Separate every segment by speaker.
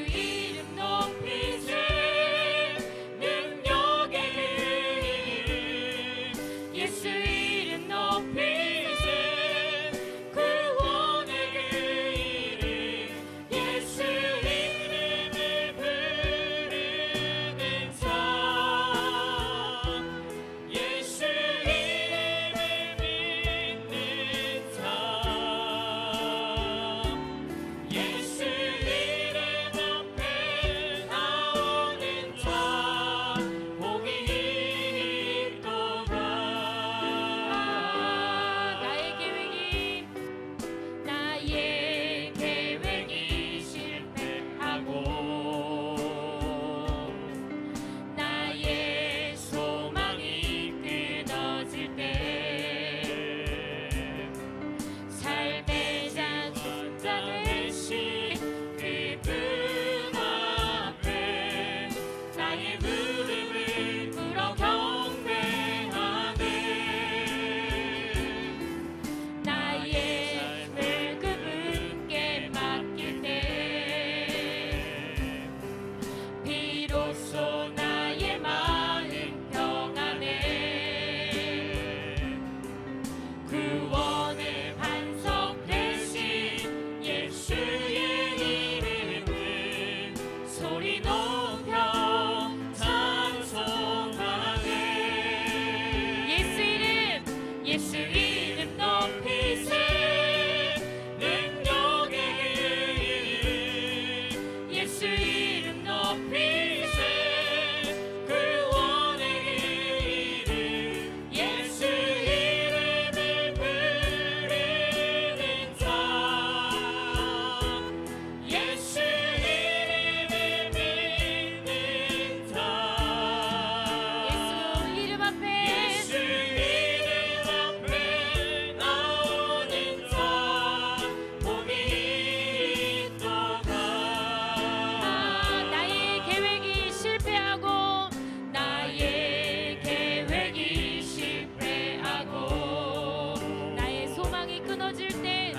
Speaker 1: 이름 높이세 능력의 그 이름 예수 이름 높이세 구원의 그 이름 예수 이름을 부르는 삶 예수 이름을 믿는 삶 예수 이름 앞에 나오는 삶 복이 있도다. 나의 계획이 실패하고 나의 소망이 끊어질 때 삶의 자존자 되신 그분 앞에 나의 무릎을 꿇어 경배하네. 나의 삶을 그분께 맡길 때 비로소 나의 마음 평안해. 구원의 반석 되신 예수의 이름을 소리 높여 찬송하네. 예수 이름 높이세 능력의 이름 예수 이름 높이세 구원의 이름 예수 이름을 부르는 삶 예수 이름을 믿는 삶 예수 이름 앞에 나오는 삶 복이 있도다. 나의 계획이 실패하고 나의 소망이 끊어질 때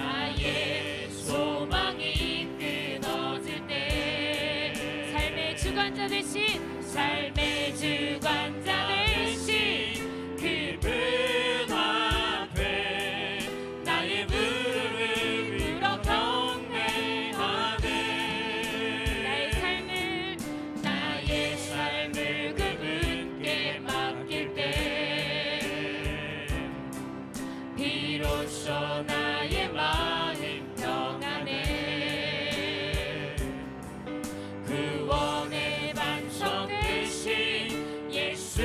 Speaker 1: 삶의 주관자 되신 그분 앞에 나의 무릎을 꿇어 경배하네. 나의 삶을 그분께 맡길 때 비로소 나의 마음 평안해. 구원의 반석 되신 예수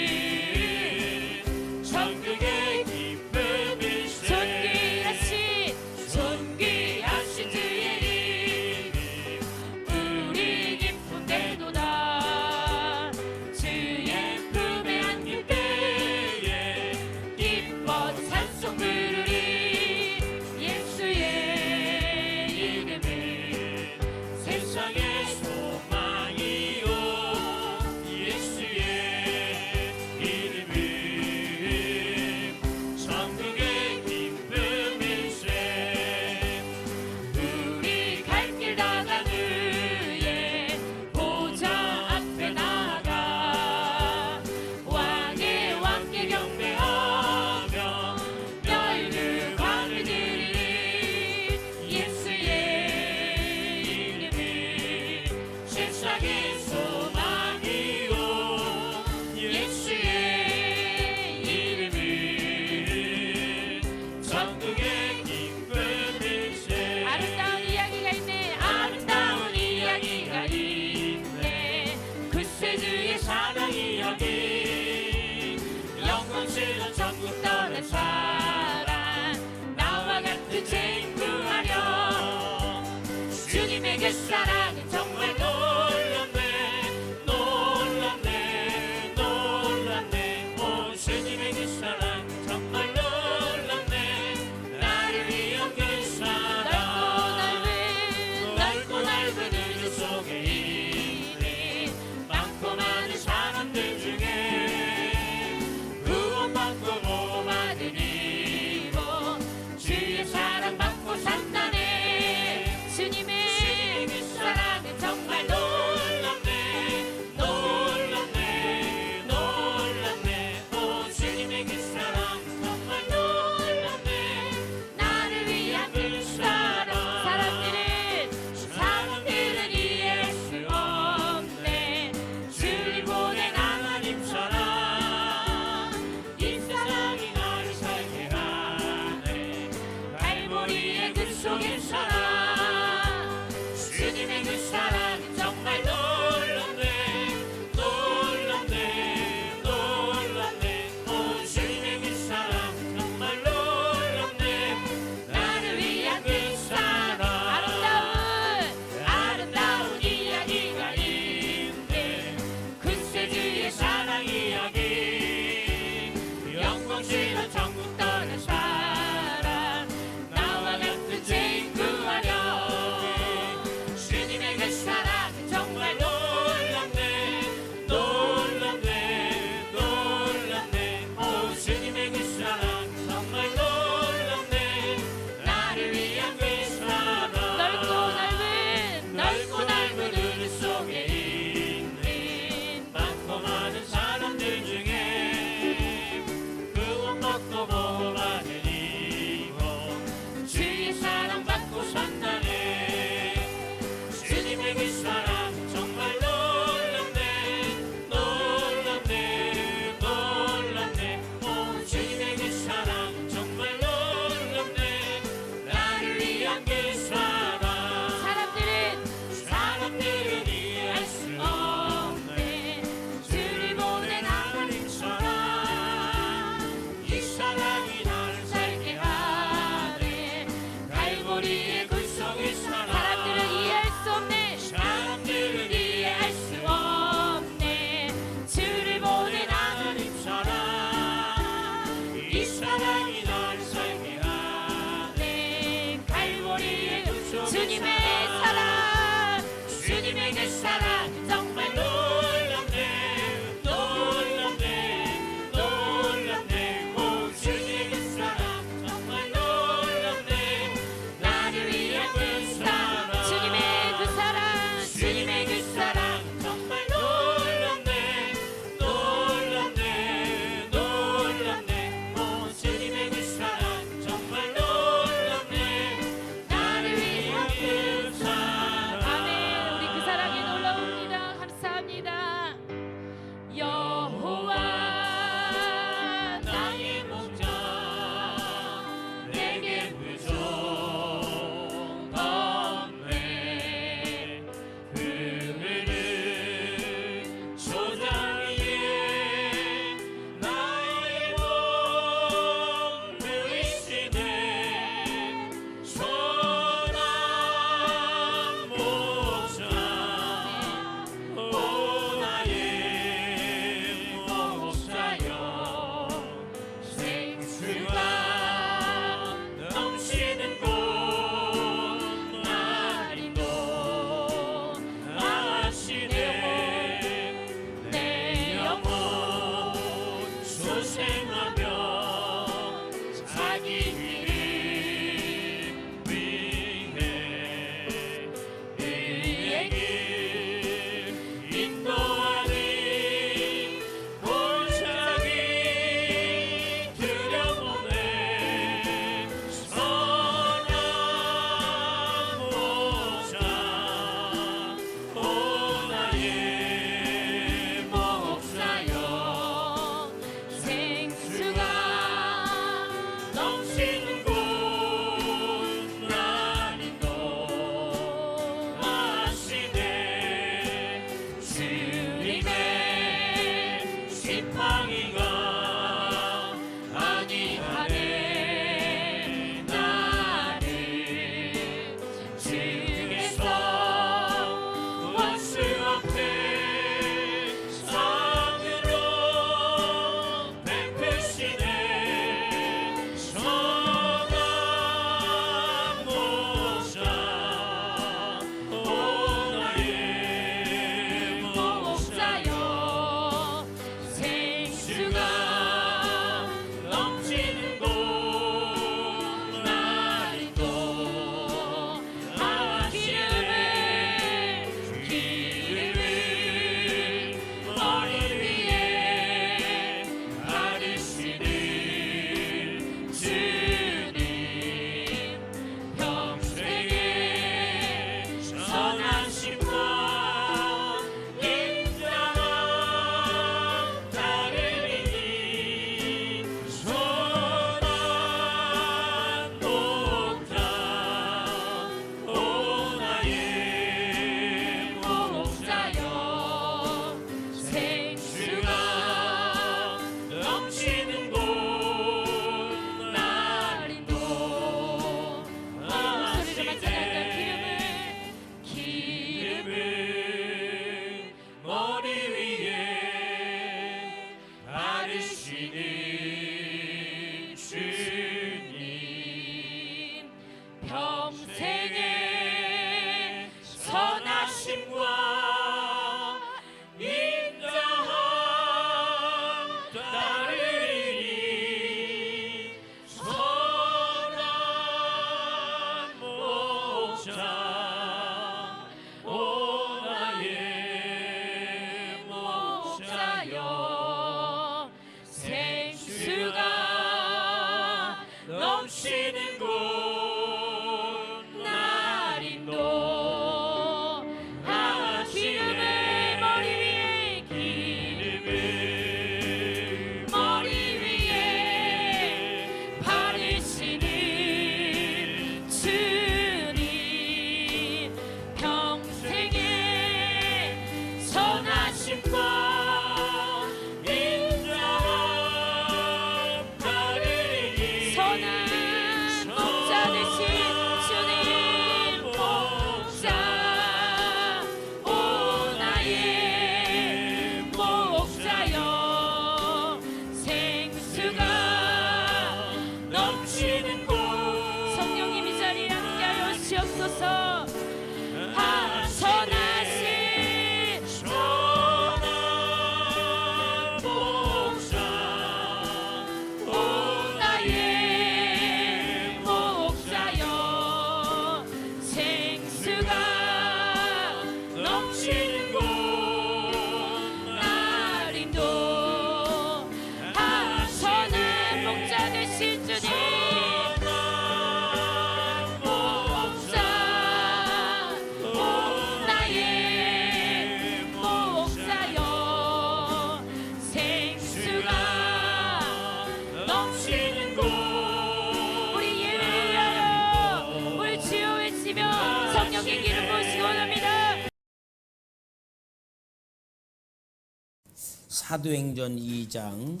Speaker 2: 사도행전 2장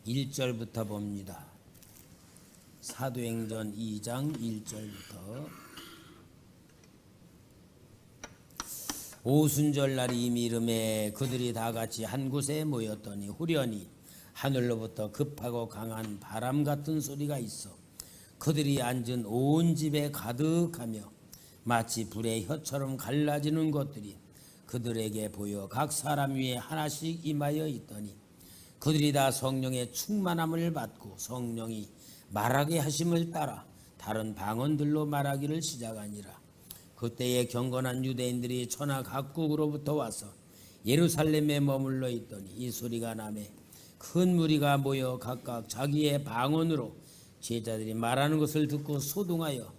Speaker 2: 1절부터 봅니다. 사도행전 2장 1절부터. 오순절 날이 이미 이름에 그들이 다 같이 한 곳에 모였더니 후련히 하늘로부터 급하고 강한 바람 같은 소리가 있어 그들이 앉은 온 집에 가득하며 마치 불의 혀처럼 갈라지는 것들이 그들에게 보여 각 사람 위에 하나씩 임하여 있더니 그들이 다 성령의 충만함을 받고 성령이 말하게 하심을 따라 다른 방언들로 말하기를 시작하니라. 그때에 경건한 유대인들이 천하 각국으로부터 와서 예루살렘에 머물러 있더니 이 소리가 나매 큰 무리가 모여 각각 자기의 방언으로 제자들이 말하는 것을 듣고 소동하여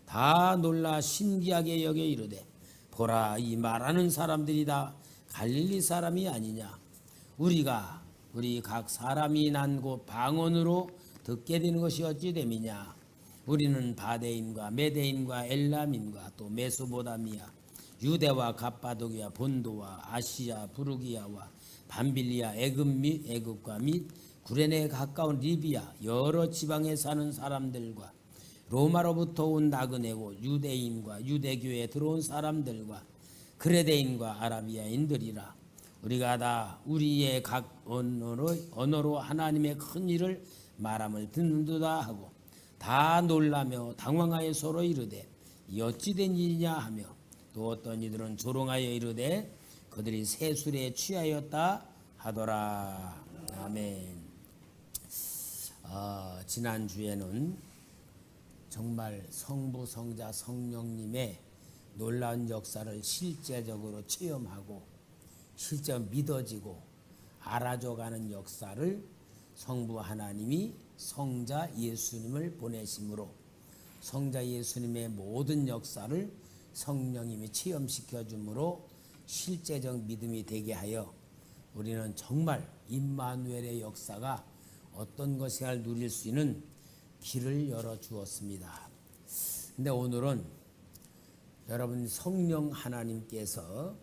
Speaker 2: 다 놀라 신기하게 여겨 이르되 보라, 이 말하는 사람들이 다 갈릴리 사람이 아니냐. 우리 각 사람이 난 곳 방언으로 듣게 되는 것이 어찌 됨이냐. 우리는 바데인과 메데인과 엘람인과 또 메소보다미아, 유대와 갑바도기아, 본도와 아시아, 부르기아와 밤빌리아, 애굽과 및 구레네에 가까운 리비아 여러 지방에 사는 사람들과 로마로부터 온 나그네고 유대인과 유대교에 들어온 사람들과 그레데인과 아라비아인들이라. 우리가 다 우리의 각 언어로 하나님의 큰 일을 말함을 듣는도다 하고 다 놀라며 당황하여 서로 이르되 이 어찌 된 일이냐 하며 또 어떤 이들은 조롱하여 이르되 그들이 새 술에 취하였다 하더라. 아멘. 지난주에는 정말 성부, 성자, 성령님의 놀라운 역사를 실제적으로 체험하고 실제 믿어지고 알아줘가는 역사를 성부 하나님이 성자 예수님을 보내심으로 성자 예수님의 모든 역사를 성령님이 체험시켜 주므로 실제적 믿음이 되게 하여 우리는 정말 임마누엘의 역사가 어떤 것인가를 누릴 수 있는 길을 열어 주었습니다. 근데 오늘은 여러분 성령 하나님께서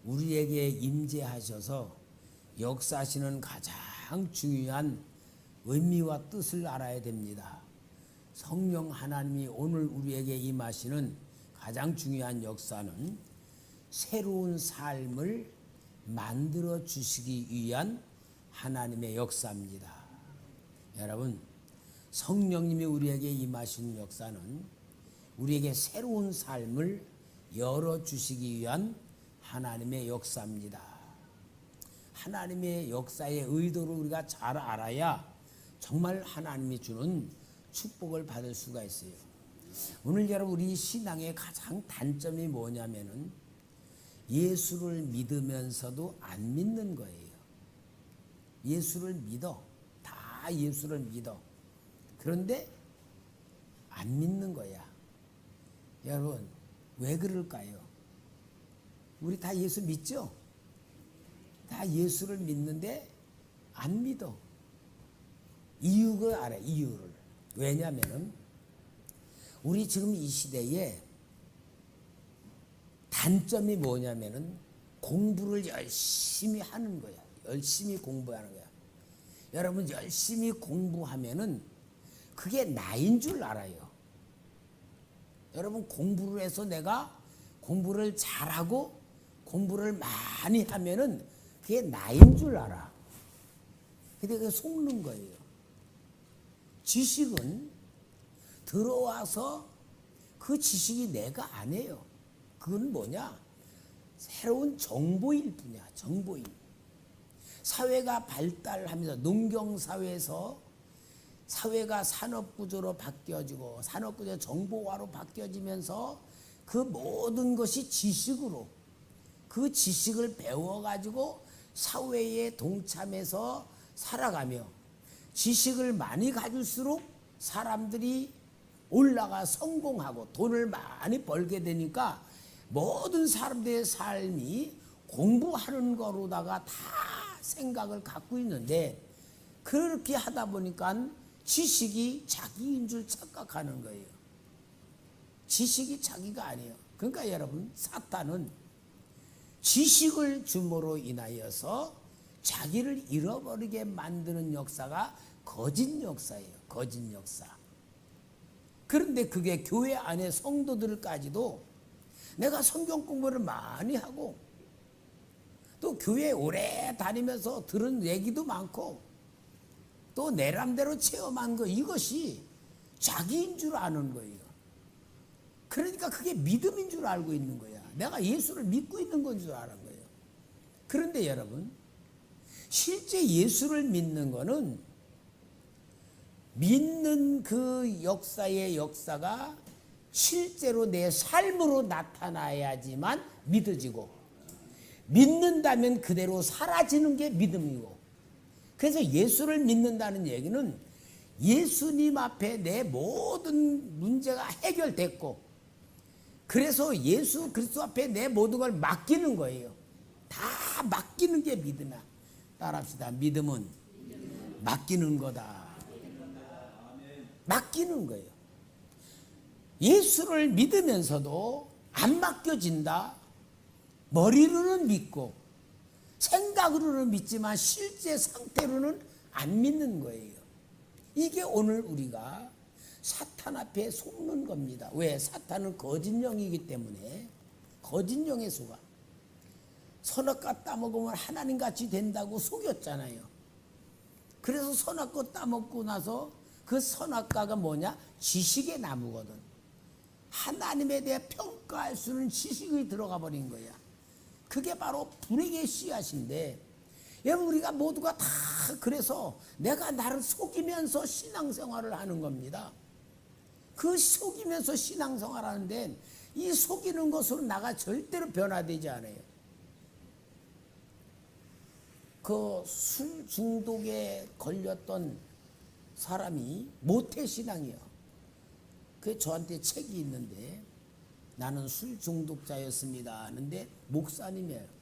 Speaker 2: 우리에게 임재하셔서 역사하시는 가장 중요한 의미와 뜻을 알아야 됩니다. 성령 하나님이 오늘 우리에게 임하시는 가장 중요한 역사는 새로운 삶을 만들어 주시기 위한 하나님의 역사입니다. 여러분, 성령님이 우리에게 임하시는 역사는 우리에게 새로운 삶을 열어주시기 위한 하나님의 역사입니다. 하나님의 역사의 의도를 우리가 잘 알아야 정말 하나님이 주는 축복을 받을 수가 있어요. 오늘 여러분 우리 신앙의 가장 단점이 뭐냐면은 예수를 믿으면서도 안 믿는 거예요. 예수를 믿어. 다 예수를 믿어. 그런데 안 믿는 거야. 여러분 왜 그럴까요? 우리 다 예수 믿죠? 다 예수를 믿는데 안 믿어. 이유를 알아. 이유를. 왜냐하면 우리 지금 이 시대에 단점이 뭐냐면은 공부를 열심히 하는 거야. 열심히 공부하는 거야. 여러분 열심히 공부하면은 그게 나인 줄 알아요. 여러분 공부를 해서 내가 공부를 잘하고 공부를 많이 하면은 그게 나인 줄 알아. 근데 그게 속는 거예요. 지식은 들어와서 그 지식이 내가 아니에요. 그건 뭐냐? 새로운 정보일 뿐이야. 정보일. 사회가 발달하면서 농경사회에서 사회가 산업구조로 바뀌어지고 산업구조 정보화로 바뀌어지면서 그 모든 것이 지식으로 그 지식을 배워가지고 사회에 동참해서 살아가며 지식을 많이 가질수록 사람들이 올라가 성공하고 돈을 많이 벌게 되니까 모든 사람들의 삶이 공부하는 거로다가 다 생각을 갖고 있는데 그렇게 하다 보니까 지식이 자기인 줄 착각하는 거예요. 지식이 자기가 아니에요. 그러니까 여러분 사탄은 지식을 줌으로 인하여서 자기를 잃어버리게 만드는 역사가 거짓 역사예요. 거짓 역사. 그런데 그게 교회 안에 성도들까지도 내가 성경 공부를 많이 하고 또 교회 오래 다니면서 들은 얘기도 많고 또 내람대로 체험한 거, 이것이 자기인 줄 아는 거예요. 그러니까 그게 믿음인 줄 알고 있는 거야. 내가 예수를 믿고 있는 건 줄 아는 거예요. 그런데 여러분, 실제 예수를 믿는 거는 믿는 그 역사의 역사가 실제로 내 삶으로 나타나야지만 믿어지고, 믿는다면 그대로 사라지는 게 믿음이고, 그래서 예수를 믿는다는 얘기는 예수님 앞에 내 모든 문제가 해결됐고, 그래서 예수 그리스도 앞에 내 모든 걸 맡기는 거예요. 다 맡기는 게 믿음이야. 따라합시다. 믿음은 맡기는 거다. 맡기는 거예요. 예수를 믿으면서도 안 맡겨진다. 머리로는 믿고 생각으로는 믿지만 실제 상태로는 안 믿는 거예요. 이게 오늘 우리가 사탄 앞에 속는 겁니다. 왜? 사탄은 거짓령이기 때문에. 거짓령의 수가. 선악과 따먹으면 하나님같이 된다고 속였잖아요. 그래서 선악과 따먹고 나서 그 선악과가 뭐냐? 지식의 나무거든. 하나님에 대해 평가할 수 있는 지식이 들어가 버린 거야. 그게 바로 불행의 씨앗인데, 여러분 우리가 모두가 다 그래서 내가 나를 속이면서 신앙생활을 하는 겁니다. 그 속이면서 신앙생활 하는데 이 속이는 것으로 나가 절대로 변화되지 않아요. 그 술 중독에 걸렸던 사람이 모태신앙이요. 그 저한테 책이 있는데, 나는 술 중독자였습니다 하는데 목사님이에요.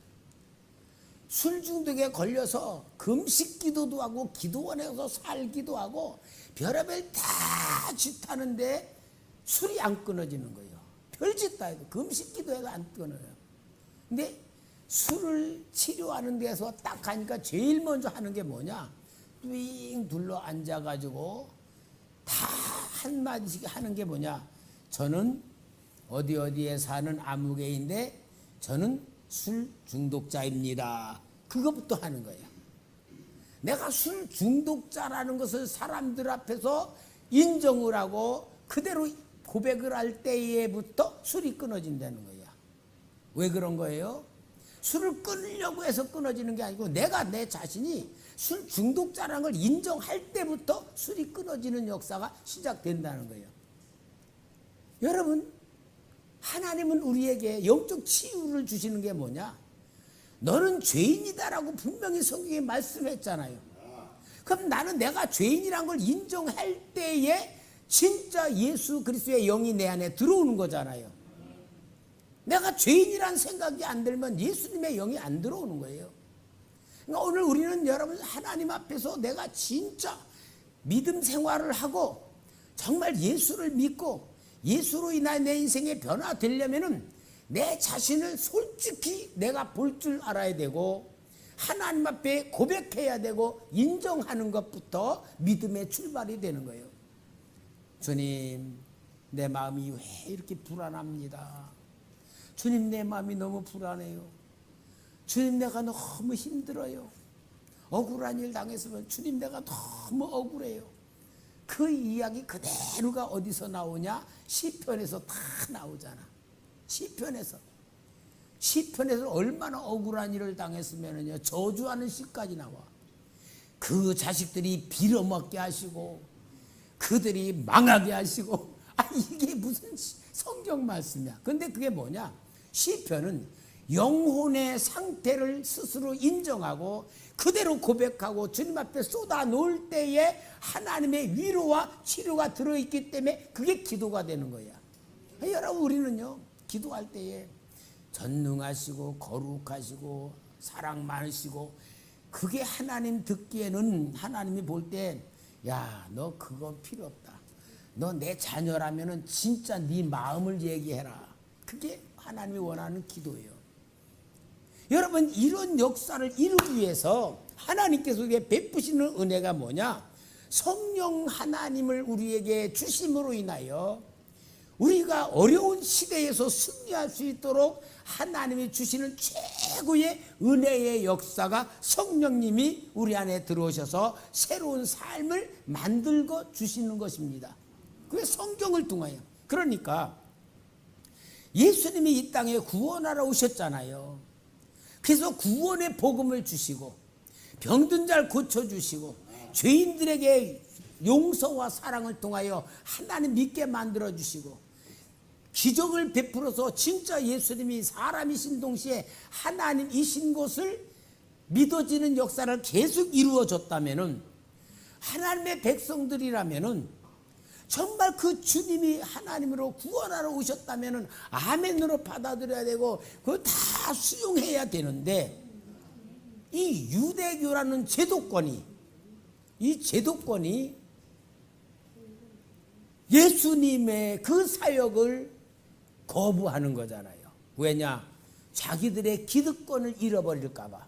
Speaker 2: 술 중독에 걸려서 금식 기도도 하고 기도원에서 살기도 하고 별의별 다 짓하는데 술이 안 끊어지는 거예요. 별짓 다 해도 금식 기도해도 안 끊어요. 근데 술을 치료하는 데서 딱 가니까 제일 먼저 하는 게 뭐냐? 삥 둘러 앉아가지고 다 한마디씩 하는 게 뭐냐? 저는 어디에 사는 아무개인데 저는 술 중독자입니다. 그것부터 하는 거예요. 내가 술 중독자라는 것을 사람들 앞에서 인정을 하고 그대로 고백을 할 때에부터 술이 끊어진다는 거야. 왜 그런 거예요? 술을 끊으려고 해서 끊어지는 게 아니고 내가 내 자신이 술 중독자라는 걸 인정할 때부터 술이 끊어지는 역사가 시작된다는 거예요. 여러분, 하나님은 우리에게 영적 치유를 주시는 게 뭐냐? 너는 죄인이다라고 분명히 성경에 말씀했잖아요. 그럼 나는 내가 죄인이란 걸 인정할 때에 진짜 예수 그리스도의 영이 내 안에 들어오는 거잖아요. 내가 죄인이란 생각이 안 들면 예수님의 영이 안 들어오는 거예요. 그러니까 오늘 우리는 여러분 하나님 앞에서 내가 진짜 믿음 생활을 하고 정말 예수를 믿고 예수로 인하여 내 인생에 변화되려면은 내 자신을 솔직히 내가 볼 줄 알아야 되고 하나님 앞에 고백해야 되고 인정하는 것부터 믿음의 출발이 되는 거예요. 주님, 내 마음이 왜 이렇게 불안합니다. 주님, 내 마음이 너무 불안해요. 주님, 내가 너무 힘들어요. 억울한 일 당했으면 주님, 내가 너무 억울해요. 그 이야기 그대로가 어디서 나오냐? 시편에서 다 나오잖아. 시편에서 얼마나 억울한 일을 당했으면요 저주하는 시까지 나와. 그 자식들이 빌어먹게 하시고 그들이 망하게 하시고, 이게 무슨 성경 말씀이야. 근데 그게 뭐냐? 시편은 영혼의 상태를 스스로 인정하고 그대로 고백하고 주님 앞에 쏟아 놓을 때에 하나님의 위로와 치료가 들어있기 때문에 그게 기도가 되는 거야. 여러분, 우리는요 기도할 때에 전능하시고 거룩하시고 사랑 많으시고 그게 하나님 듣기에는 하나님이 볼 때 야, 너 그거 필요 없다. 너 내 자녀라면은 진짜 네 마음을 얘기해라. 그게 하나님이 원하는 기도예요. 여러분, 이런 역사를 이루기 위해서 하나님께서 우리에게 베푸시는 은혜가 뭐냐? 성령 하나님을 우리에게 주심으로 인하여 우리가 어려운 시대에서 승리할 수 있도록 하나님이 주시는 최고의 은혜의 역사가 성령님이 우리 안에 들어오셔서 새로운 삶을 만들고 주시는 것입니다. 그게 성경을 통하여. 그러니까 예수님이 이 땅에 구원하러 오셨잖아요. 그래서 구원의 복음을 주시고 병든 자를 고쳐주시고 죄인들에게 용서와 사랑을 통하여 하나님 믿게 만들어주시고 기적을 베풀어서 진짜 예수님이 사람이신 동시에 하나님이신 것을 믿어지는 역사를 계속 이루어줬다면, 하나님의 백성들이라면 정말 그 주님이 하나님으로 구원하러 오셨다면 아멘으로 받아들여야 되고 그걸 다 수용해야 되는데, 이 유대교라는 제도권이, 이 제도권이 예수님의 그 사역을 거부하는 거잖아요. 왜냐? 자기들의 기득권을 잃어버릴까 봐,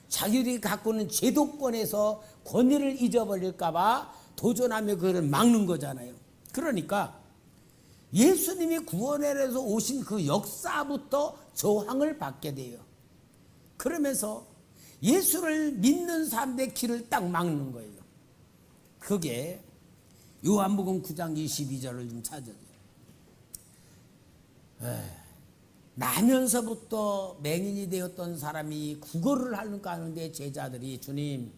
Speaker 2: 자기들이 갖고 있는 제도권에서 권위를 잊어버릴까 봐 도전하며 그를 막는 거잖아요. 그러니까 예수님이 구원해서 오신 그 역사부터 저항을 받게 돼요. 그러면서 예수를 믿는 사람들의 길을 딱 막는 거예요. 그게 요한복음 9장 22절을 좀 찾아요. 나면서부터 맹인이 되었던 사람이 구걸을 하는데 제자들이, 주님,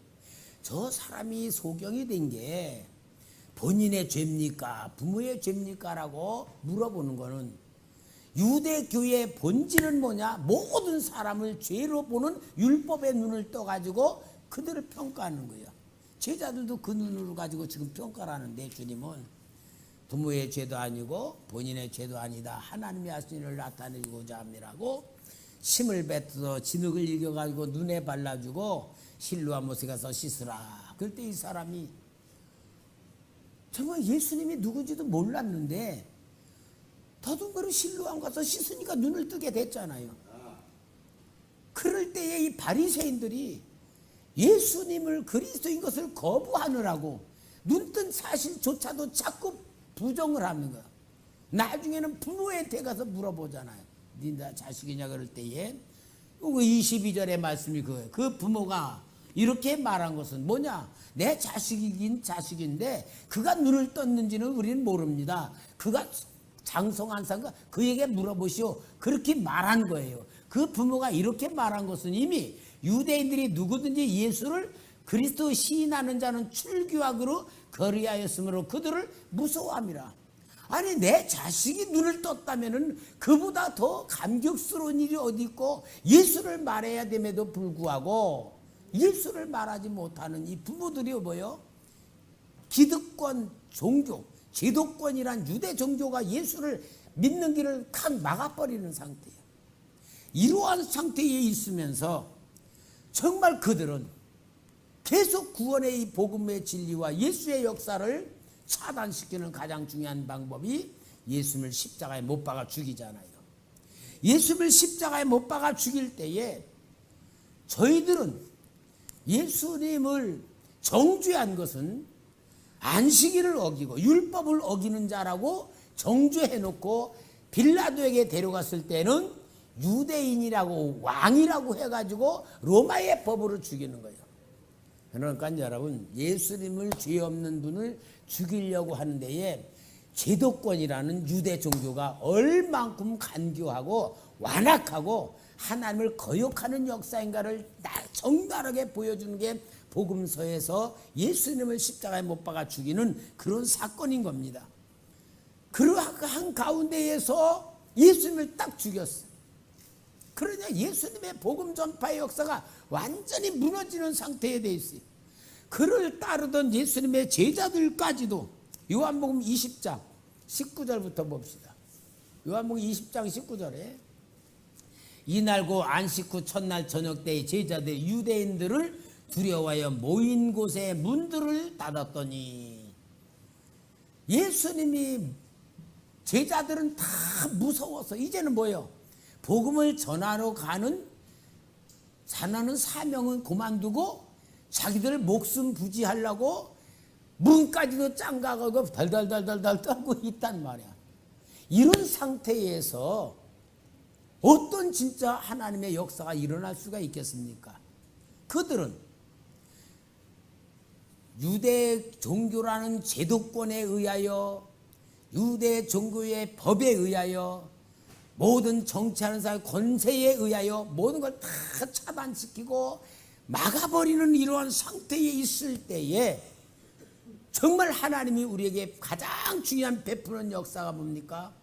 Speaker 2: 저 사람이 소경이 된 게 본인의 죄입니까? 부모의 죄입니까? 라고 물어보는 거는 유대교의 본질은 뭐냐? 모든 사람을 죄로 보는 율법의 눈을 떠가지고 그들을 평가하는 거예요. 제자들도 그 눈으로 가지고 지금 평가를 하는데, 주님은 부모의 죄도 아니고 본인의 죄도 아니다, 하나님의 하신 일을 나타내고자 합니다라고 침을 뱉어서 진흙을 이겨가지고 눈에 발라주고 실로와 못에 가서 씻으라. 그럴 때 이 사람이 정말 예수님이 누군지도 몰랐는데 더듬거리 실로암 가서 씻으니까 눈을 뜨게 됐잖아요. 그럴 때에 이 바리새인들이 예수님을 그리스도인 것을 거부하느라고 눈뜬 사실조차도 자꾸 부정을 하는 거야. 나중에는 부모한테 가서 물어보잖아요. 네 자식이냐 그럴 때에 22절의 말씀이 그거예요. 그 부모가 이렇게 말한 것은 뭐냐? 내 자식이긴 자식인데 그가 눈을 떴는지는 우리는 모릅니다. 그가 장성한 사람과 그에게 물어보시오. 그렇게 말한 거예요. 그 부모가 이렇게 말한 것은 이미 유대인들이 누구든지 예수를 그리스도 시인하는 자는 출교학으로 거리하였으므로 그들을 무서워함이라. 아니, 내 자식이 눈을 떴다면은 그보다 더 감격스러운 일이 어디 있고, 예수를 말해야 됨에도 불구하고 예수를 말하지 못하는 이 부모들이 뭐요? 기득권 종교, 제도권이란 유대 종교가 예수를 믿는 길을 칸 막아버리는 상태예요. 이러한 상태에 있으면서 정말 그들은 계속 구원의 이 복음의 진리와 예수의 역사를 차단시키는 가장 중요한 방법이 예수님을 십자가에 못 박아 죽이잖아요. 예수님을 십자가에 못 박아 죽일 때에 저희들은 예수님을 정죄한 것은 안식일을 어기고 율법을 어기는 자라고 정죄해놓고 빌라도에게 데려갔을 때는 유대인이라고 왕이라고 해가지고 로마의 법으로 죽이는 거예요. 그러니까 여러분, 예수님을 죄 없는 분을 죽이려고 하는 데에 제도권이라는 유대 종교가 얼만큼 간교하고 완악하고 하나님을 거역하는 역사인가를 정갈하게 보여주는 게 복음서에서 예수님을 십자가에 못 박아 죽이는 그런 사건인 겁니다. 그러한 가운데에서 예수님을 딱 죽였어요. 그러냐, 예수님의 복음 전파의 역사가 완전히 무너지는 상태에 돼 있어요. 그를 따르던 예수님의 제자들까지도 요한복음 20장 19절부터 봅시다. 요한복음 20장 19절에 이날고 안식 후 첫날 저녁 때에 제자들 유대인들을 두려워하여 모인 곳에 문들을 닫았더니, 예수님이 제자들은 다 무서워서 이제는 뭐예요? 복음을 전하러 가는 자나는 사명은 그만두고 자기들 목숨 부지하려고 문까지도 짱가고 달달달달달 떨고 있단 말이야. 이런 상태에서 어떤 진짜 하나님의 역사가 일어날 수가 있겠습니까? 그들은 유대 종교라는 제도권에 의하여, 유대 종교의 법에 의하여, 모든 정치하는 사람의 권세에 의하여 모든 걸 다 차단시키고 막아버리는 이러한 상태에 있을 때에 정말 하나님이 우리에게 가장 중요한 베푸는 역사가 뭡니까?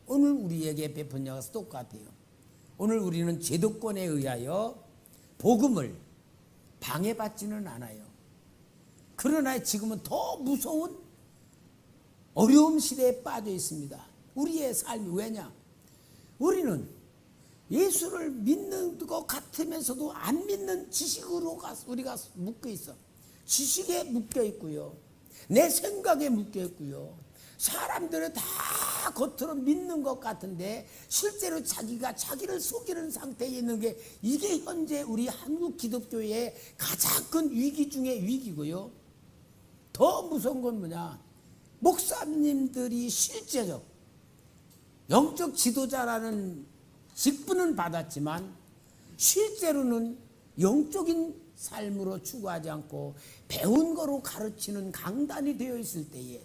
Speaker 2: 오늘 우리에게 베푸는 역사 똑같아요. 오늘 우리는 제도권에 의하여 복음을 방해받지는 않아요. 그러나 지금은 더 무서운 어려움 시대에 빠져 있습니다. 우리의 삶이 왜냐? 우리는 예수를 믿는 것 같으면서도 안 믿는 지식으로 우리가 묶여 있어. 지식에 묶여 있고요. 내 생각에 묶여 있고요. 사람들은 다 겉으로 믿는 것 같은데 실제로 자기가 자기를 속이는 상태에 있는 게 이게 현재 우리 한국 기독교의 가장 큰 위기 중의 위기고요. 더 무서운 건 뭐냐? 목사님들이 실제적 영적 지도자라는 직분은 받았지만 실제로는 영적인 삶으로 추구하지 않고 배운 거로 가르치는 강단이 되어 있을 때에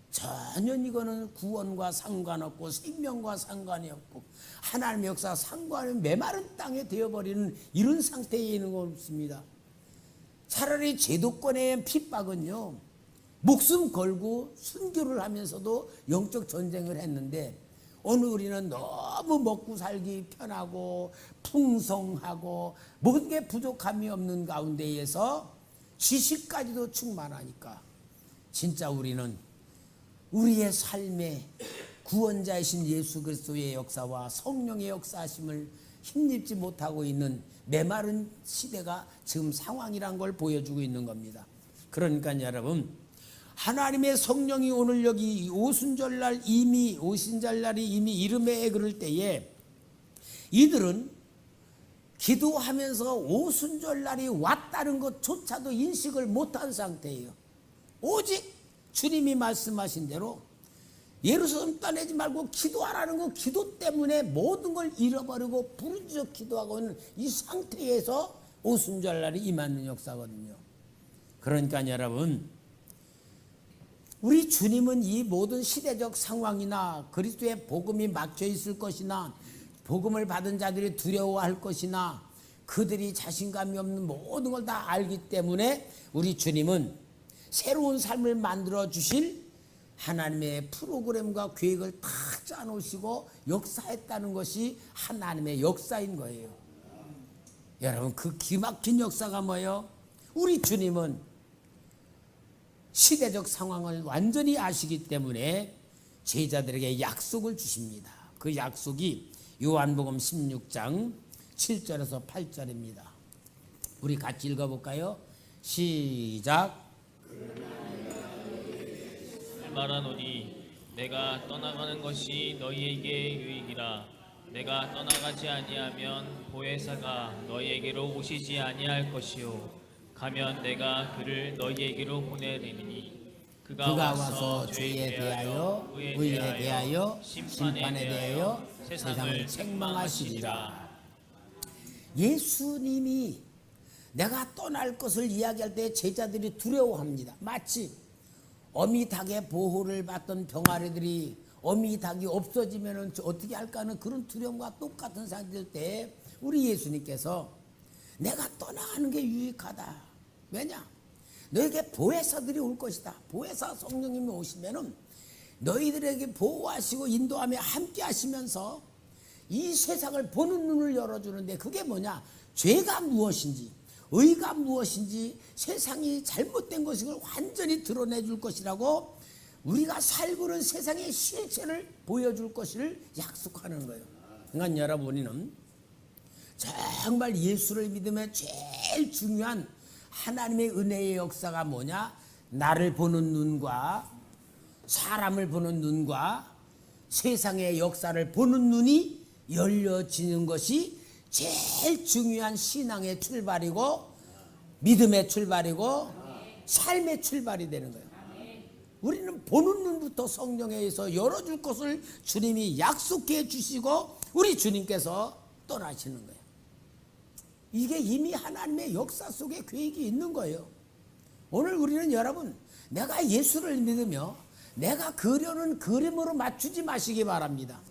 Speaker 2: 전혀 이거는 구원과 상관없고 생명과 상관이 없고 하나님의 역사와 상관이 메마른 땅에 되어버리는 이런 상태에 있는 거 없습니다. 차라리 제도권의 핍박은요, 목숨 걸고 순교를 하면서도 영적 전쟁을 했는데 오늘 우리는 너무 먹고 살기 편하고 풍성하고 모든 게 부족함이 없는 가운데에서 지식까지도 충만하니까 진짜 우리는 우리의 삶에 구원자이신 예수 그리스도의 역사와 성령의 역사하심을 힘입지 못하고 있는 메마른 시대가 지금 상황이란 걸 보여주고 있는 겁니다. 그러니까 여러분, 하나님의 성령이 오늘 여기 오순절날이 이미 이름에 그럴 때에 이들은 기도하면서 오순절날이 왔다는 것조차도 인식을 못한 상태예요. 오직 주님이 말씀하신 대로 예루살렘 떠내지 말고 기도하라는 거, 기도 때문에 모든 걸 잃어버리고 부르짖어 기도하고 있는 이 상태에서 오순절날이 임하는 역사거든요. 그러니까 여러분, 우리 주님은 이 모든 시대적 상황이나 그리스도의 복음이 막혀 있을 것이나 복음을 받은 자들이 두려워할 것이나 그들이 자신감이 없는 모든 걸 다 알기 때문에 우리 주님은 새로운 삶을 만들어 주실 하나님의 프로그램과 계획을 다 짜놓으시고 역사했다는 것이 하나님의 역사인 거예요. 여러분, 그 기막힌 역사가 뭐예요? 우리 주님은 시대적 상황을 완전히 아시기 때문에 제자들에게 약속을 주십니다. 그 약속이 요한복음 16장 7절에서 8절입니다. 우리 같이 읽어볼까요? 시작.
Speaker 1: 말하노니 내가 떠나가는 것이 너희에게 유익이라. 내가 떠나가지 아니하면 보혜사가 너희에게로 오시지 아니할 것이요 가면 내가 그를 너희에게로 보내리니 그가 와서 죄에 대하여 의에 대하여 심판에 대하여 세상을 책망하시리라.
Speaker 2: 예수님이 내가 떠날 것을 이야기할 때 제자들이 두려워합니다. 마치 어미닭의 보호를 받던 병아리들이 어미닭이 없어지면 어떻게 할까 하는 그런 두려움과 똑같은 상태일 때 우리 예수님께서 내가 떠나가는 게 유익하다. 왜냐? 너에게 보혜사들이 올 것이다. 보혜사 성령님이 오시면은 너희들에게 보호하시고 인도하며 함께 하시면서 이 세상을 보는 눈을 열어주는데 그게 뭐냐? 죄가 무엇인지 의가 무엇인지 세상이 잘못된 것을 완전히 드러내줄 것이라고 우리가 살고 있는 세상의 실체를 보여줄 것을 약속하는 거예요. 그러니까 여러분은 정말 예수를 믿으면 제일 중요한 하나님의 은혜의 역사가 뭐냐? 나를 보는 눈과 사람을 보는 눈과 세상의 역사를 보는 눈이 열려지는 것이 제일 중요한 신앙의 출발이고 믿음의 출발이고 삶의 출발이 되는 거예요. 우리는 보는 눈부터 성령에 의해서 열어줄 것을 주님이 약속해 주시고 우리 주님께서 떠나시는 거예요. 이게 이미 하나님의 역사 속에 계획이 있는 거예요. 오늘 우리는 여러분, 내가 예수를 믿으며 내가 그려는 그림으로 맞추지 마시기 바랍니다.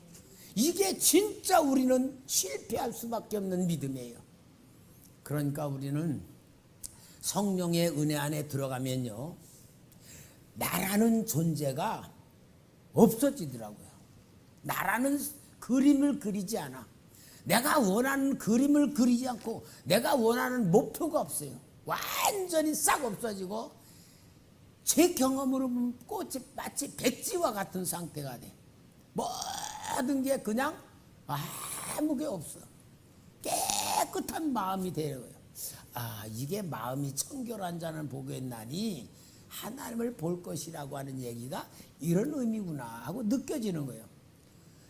Speaker 2: 이게 진짜 우리는 실패할 수밖에 없는 믿음이에요. 그러니까 우리는 성령의 은혜 안에 들어가면요, 나라는 존재가 없어지더라고요. 나라는 그림을 그리지 않아. 내가 원하는 그림을 그리지 않고 내가 원하는 목표가 없어요. 완전히 싹 없어지고 제 경험으로 보면 꽃이 마치 백지와 같은 상태가 돼. 모든 게 그냥 아무 게 없어. 깨끗한 마음이 되는 거예요. 아, 이게 마음이 청결한 자는 복이었나니 하나님을 볼 것이라고 하는 얘기가 이런 의미구나 하고 느껴지는 거예요.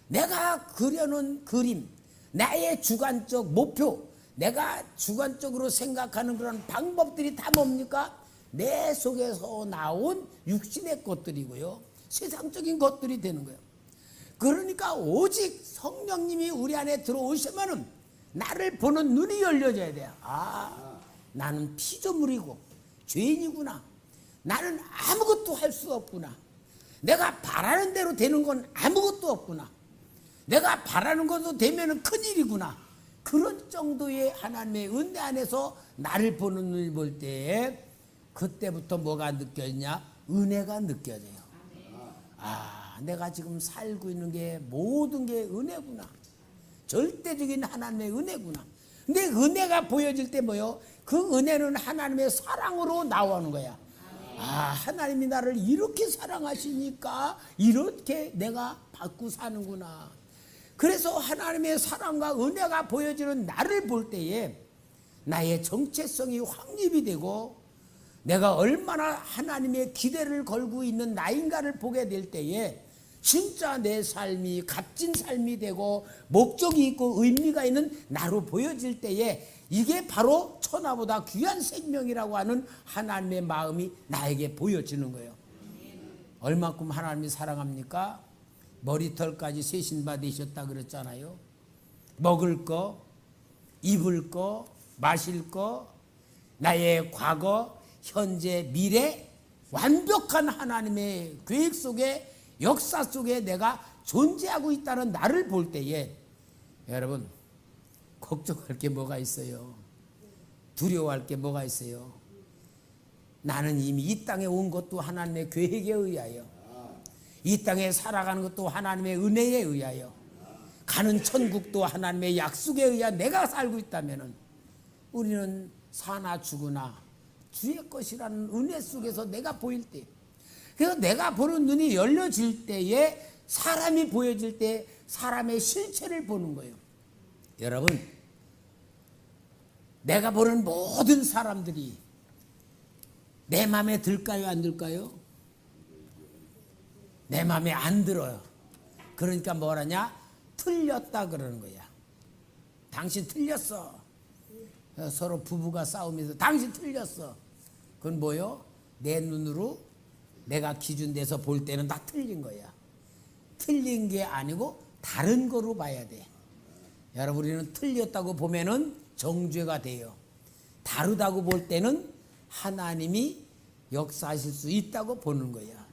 Speaker 2: 내가 그려놓은 그림, 나의 주관적 목표, 내가 주관적으로 생각하는 그런 방법들이 다 뭡니까? 내 속에서 나온 육신의 것들이고요, 세상적인 것들이 되는 거예요. 그러니까 오직 성령님이 우리 안에 들어오시면은 나를 보는 눈이 열려져야 돼요. 아, 나는 피조물이고 죄인이구나. 나는 아무것도 할 수 없구나. 내가 바라는 대로 되는 건 아무것도 없구나. 내가 바라는 것도 되면 큰일이구나. 그런 정도의 하나님의 은혜 안에서 나를 보는 눈을 볼 때에 그때부터 뭐가 느껴지냐? 은혜가 느껴져요. 아, 내가 지금 살고 있는 게 모든 게 은혜구나. 절대적인 하나님의 은혜구나. 근데 은혜가 보여질 때 뭐요? 그 은혜는 하나님의 사랑으로 나오는 거야. 아, 하나님이 나를 이렇게 사랑하시니까 이렇게 내가 받고 사는구나. 그래서 하나님의 사랑과 은혜가 보여지는 나를 볼 때에 나의 정체성이 확립이 되고 내가 얼마나 하나님의 기대를 걸고 있는 나인가를 보게 될 때에 진짜 내 삶이 값진 삶이 되고 목적이 있고 의미가 있는 나로 보여질 때에 이게 바로 천하보다 귀한 생명이라고 하는 하나님의 마음이 나에게 보여지는 거예요. 얼마큼 하나님이 사랑합니까? 머리털까지 세신바 되셨다 그랬잖아요. 먹을 거, 입을 거, 마실 거, 나의 과거, 현재, 미래 완벽한 하나님의 계획 속에 역사 속에 내가 존재하고 있다는 나를 볼 때에 여러분 걱정할 게 뭐가 있어요? 두려워할 게 뭐가 있어요? 나는 이미 이 땅에 온 것도 하나님의 계획에 의하여, 이 땅에 살아가는 것도 하나님의 은혜에 의하여, 가는 천국도 하나님의 약속에 의하여 내가 살고 있다면 우리는 사나 죽으나 주의 것이라는 은혜 속에서 내가 보일 때, 그래서 내가 보는 눈이 열려질 때에 사람이 보여질 때 사람의 실체를 보는 거예요. 여러분, 내가 보는 모든 사람들이 내 마음에 들까요, 안 들까요? 내 마음에 안 들어요. 그러니까 뭐라냐? 틀렸다 그러는 거야. 당신 틀렸어. 서로 부부가 싸우면서 당신 틀렸어. 그건 뭐요? 내 눈으로 내가 기준돼서 볼 때는 다 틀린 거야. 틀린 게 아니고 다른 거로 봐야 돼. 여러분, 우리는 틀렸다고 보면은 정죄가 돼요. 다르다고 볼 때는 하나님이 역사하실 수 있다고 보는 거야.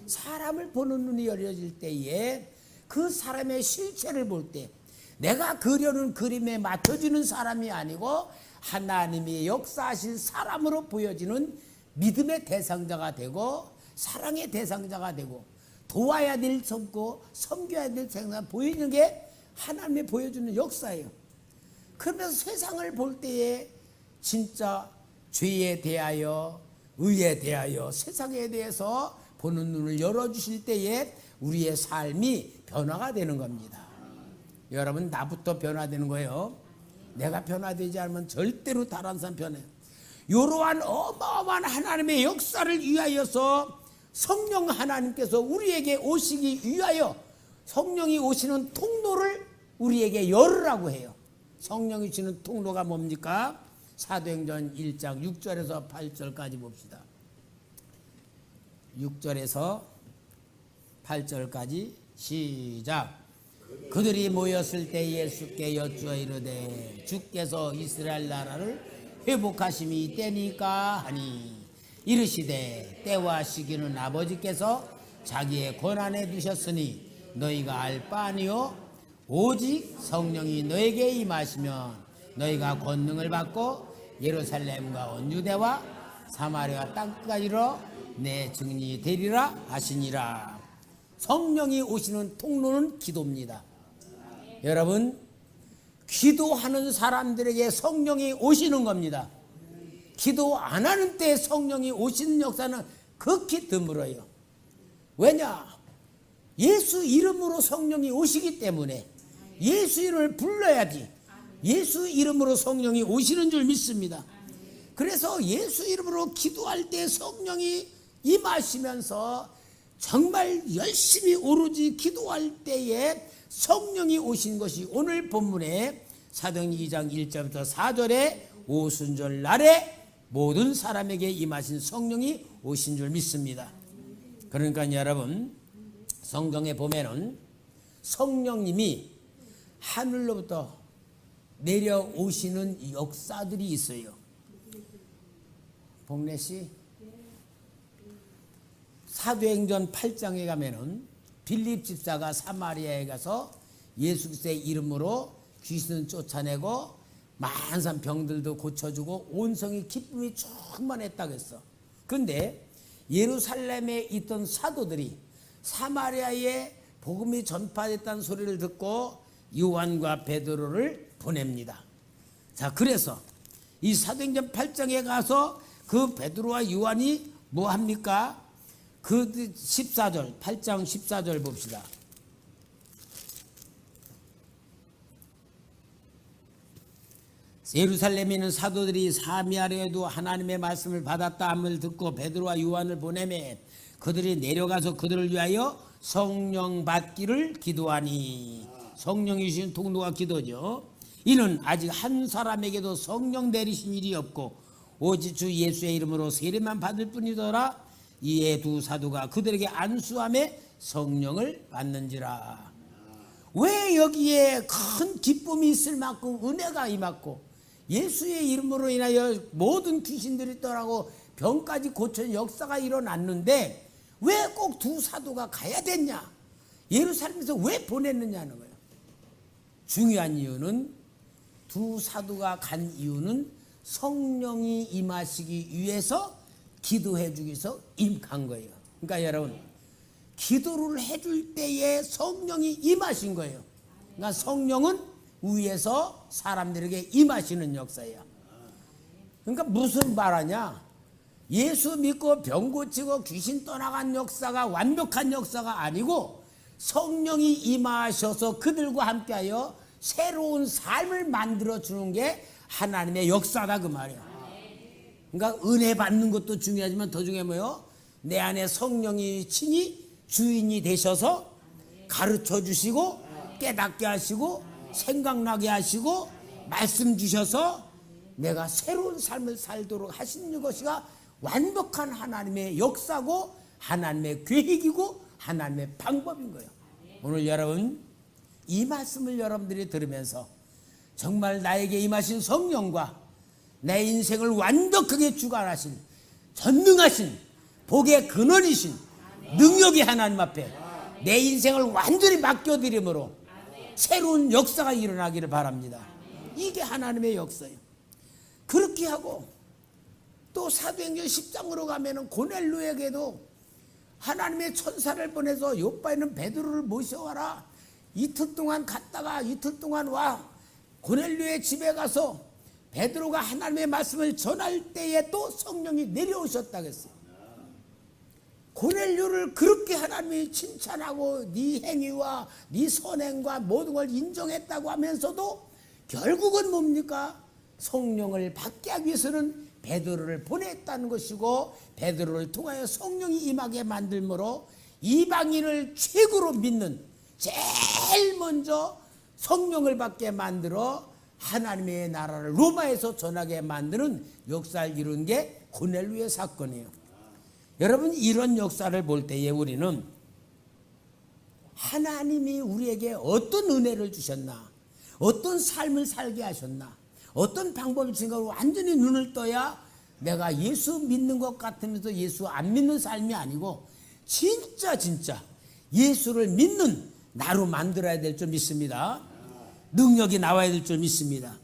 Speaker 2: 사람을 보는 눈이 열려질 때에 그 사람의 실체를 볼 때 내가 그려는 그림에 맞춰지는 사람이 아니고 하나님이 역사하실 사람으로 보여지는 믿음의 대상자가 되고 사랑의 대상자가 되고 도와야 될 섬고 섬겨야 될 대상자가 보이는 게 하나님이 보여주는 역사예요. 그러면서 세상을 볼 때에 진짜 죄에 대하여 의에 대하여 세상에 대해서 보는 눈을 열어주실 때에 우리의 삶이 변화가 되는 겁니다. 여러분, 나부터 변화되는 거예요. 내가 변화되지 않으면 절대로 다른 사람 변해요. 이러한 어마어마한 하나님의 역사를 위하여서 성령 하나님께서 우리에게 오시기 위하여 성령이 오시는 통로를 우리에게 열으라고 해요. 성령이 주는 통로가 뭡니까? 사도행전 1장 6절에서 8절까지 봅시다. 6절에서 8절까지 시작. 그들이 모였을 때 예수께 여쭈어 이르되 주께서 이스라엘 나라를 회복하심이 이때니까 하니 이르시되 때와 시기는 아버지께서 자기의 권한에 두셨으니 너희가 알 바 아니요 오직 성령이 너에게 임하시면 너희가 권능을 받고 예루살렘과 온 유대와 사마리아 땅까지로 내 증인이 되리라 하시니라. 성령이 오시는 통로는 기도입니다. 여러분, 기도하는 사람들에게 성령이 오시는 겁니다. 기도 안 하는 때 성령이 오시는 역사는 극히 드물어요. 왜냐? 예수 이름으로 성령이 오시기 때문에 예수 이름을 불러야지 예수 이름으로 성령이 오시는 줄 믿습니다. 그래서 예수 이름으로 기도할 때 성령이 임하시면서 정말 열심히 오로지 기도할 때에 성령이 오신 것이 오늘 본문에 사도행전 2장 1절부터 4절에 오순절 날에 모든 사람에게 임하신 성령이 오신 줄 믿습니다. 그러니까 여러분, 성경에 보면은 성령님이 하늘로부터 내려오시는 역사들이 있어요. 복래씨, 사도행전 8장에 가면은 빌립 집사가 사마리아에 가서 예수 그리스도의 이름으로 귀신을 쫓아내고 만산 병들도 고쳐주고 온 성이 기쁨이 충만했다고 했어. 그런데 예루살렘에 있던 사도들이 사마리아에 복음이 전파됐다는 소리를 듣고 요한과 베드로를 보냅니다. 자, 그래서 이 사도행전 8장에 가서 그 베드로와 요한이 뭐 합니까? 그 14절, 8장 14절 봅시다. 예루살렘에 있는 사도들이 사마리아에도 하나님의 말씀을 받았다 함을 듣고 베드로와 요한을 보내매 그들이 내려가서 그들을 위하여 성령 받기를 기도하니, 성령이 주신 통로가 기도죠. 이는 아직 한 사람에게도 성령 내리신 일이 없고 오직 주 예수의 이름으로 세례만 받을 뿐이더라. 이에 두 사도가 그들에게 안수함에 성령을 받는지라. 왜 여기에 큰 기쁨이 있을 만큼 은혜가 임했고 예수의 이름으로 인하여 모든 귀신들이 떠나고 병까지 고쳐진 역사가 일어났는데 왜 꼭 두 사도가 가야 됐냐? 예루살렘에서 왜 보냈느냐는 거예요. 중요한 이유는, 두 사도가 간 이유는 성령이 임하시기 위해서 기도해 주기 위해서 간 거예요. 그러니까 여러분, 기도를 해줄 때에 성령이 임하신 거예요. 그러니까 성령은 위에서 사람들에게 임하시는 역사예요. 그러니까 무슨 말하냐? 예수 믿고 병 고치고 귀신 떠나간 역사가 완벽한 역사가 아니고 성령이 임하셔서 그들과 함께하여 새로운 삶을 만들어 주는 게 하나님의 역사다 그 말이야. 그러니까 은혜 받는 것도 중요하지만 더 중요한 뭐예요? 내 안에 성령이 친히 주인이 되셔서 가르쳐 주시고 깨닫게 하시고 생각나게 하시고 말씀 주셔서 내가 새로운 삶을 살도록 하시는 것이가 완벽한 하나님의 역사고 하나님의 계획이고 하나님의 방법인 거예요. 오늘 여러분, 이 말씀을 여러분들이 들으면서 정말 나에게 임하신 성령과 내 인생을 완벽하게 주관하신 전능하신 복의 근원이신 능력이 하나님 앞에 내 인생을 완전히 맡겨드림으로 새로운 역사가 일어나기를 바랍니다. 이게 하나님의 역사예요. 그렇게 하고 또 사도행전 10장으로 가면은 고넬료에게도 하나님의 천사를 보내서 요바에 있는 베드로를 모셔와라. 이틀 동안 갔다가 이틀 동안 와. 고넬료의 집에 가서 베드로가 하나님의 말씀을 전할 때에 또 성령이 내려오셨다고 했어요. 고넬료를 그렇게 하나님이 칭찬하고 네 행위와 네 선행과 모든 걸 인정했다고 하면서도 결국은 뭡니까? 성령을 받게 하기 위해서는 베드로를 보냈다는 것이고 베드로를 통하여 성령이 임하게 만들므로 이방인을 최고로 믿는, 제일 먼저 성령을 받게 만들어 하나님의 나라를 로마에서 전하게 만드는 역사를 이룬 게 고넬료의 사건이에요. 여러분, 이런 역사를 볼 때에 우리는 하나님이 우리에게 어떤 은혜를 주셨나, 어떤 삶을 살게 하셨나, 어떤 방법을 주신가 완전히 눈을 떠야 내가 예수 믿는 것 같으면서 예수 안 믿는 삶이 아니고 진짜 예수를 믿는 나로 만들어야 될 줄 믿습니다. 능력이 나와야 될 줄 믿습니다.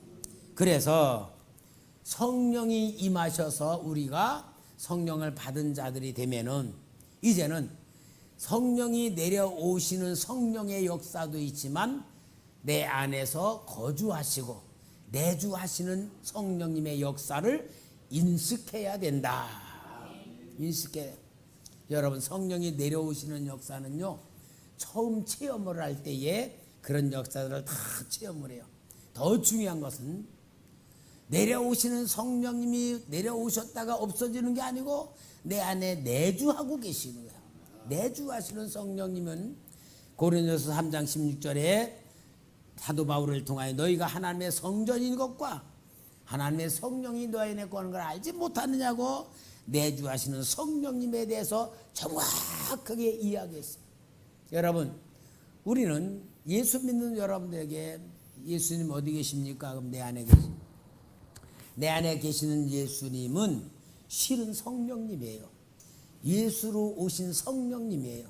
Speaker 2: 그래서 성령이 임하셔서 우리가 성령을 받은 자들이 되면은 이제는 성령이 내려오시는 성령의 역사도 있지만 내 안에서 거주하시고 내주하시는 성령님의 역사를 인식해야 된다. 인식해. 여러분, 성령이 내려오시는 역사는요, 처음 체험을 할 때에 그런 역사들을 다 체험을 해요. 더 중요한 것은 내려오시는 성령님이 내려오셨다가 없어지는 게 아니고 내 안에 내주하고 계시는 거예요. 내주하시는 성령님은 고린도서 3장 16절에 사도 바울을 통하여 너희가 하나님의 성전인 것과 하나님의 성령이 너희 안에 거하는 걸 알지 못하느냐고 내주하시는 성령님에 대해서 정확하게 이야기했어요. 여러분, 우리는 예수 믿는 여러분들에게 예수님 어디 계십니까? 그럼 내 안에 계시는 예수님은 실은 성령님이에요. 예수로 오신 성령님이에요.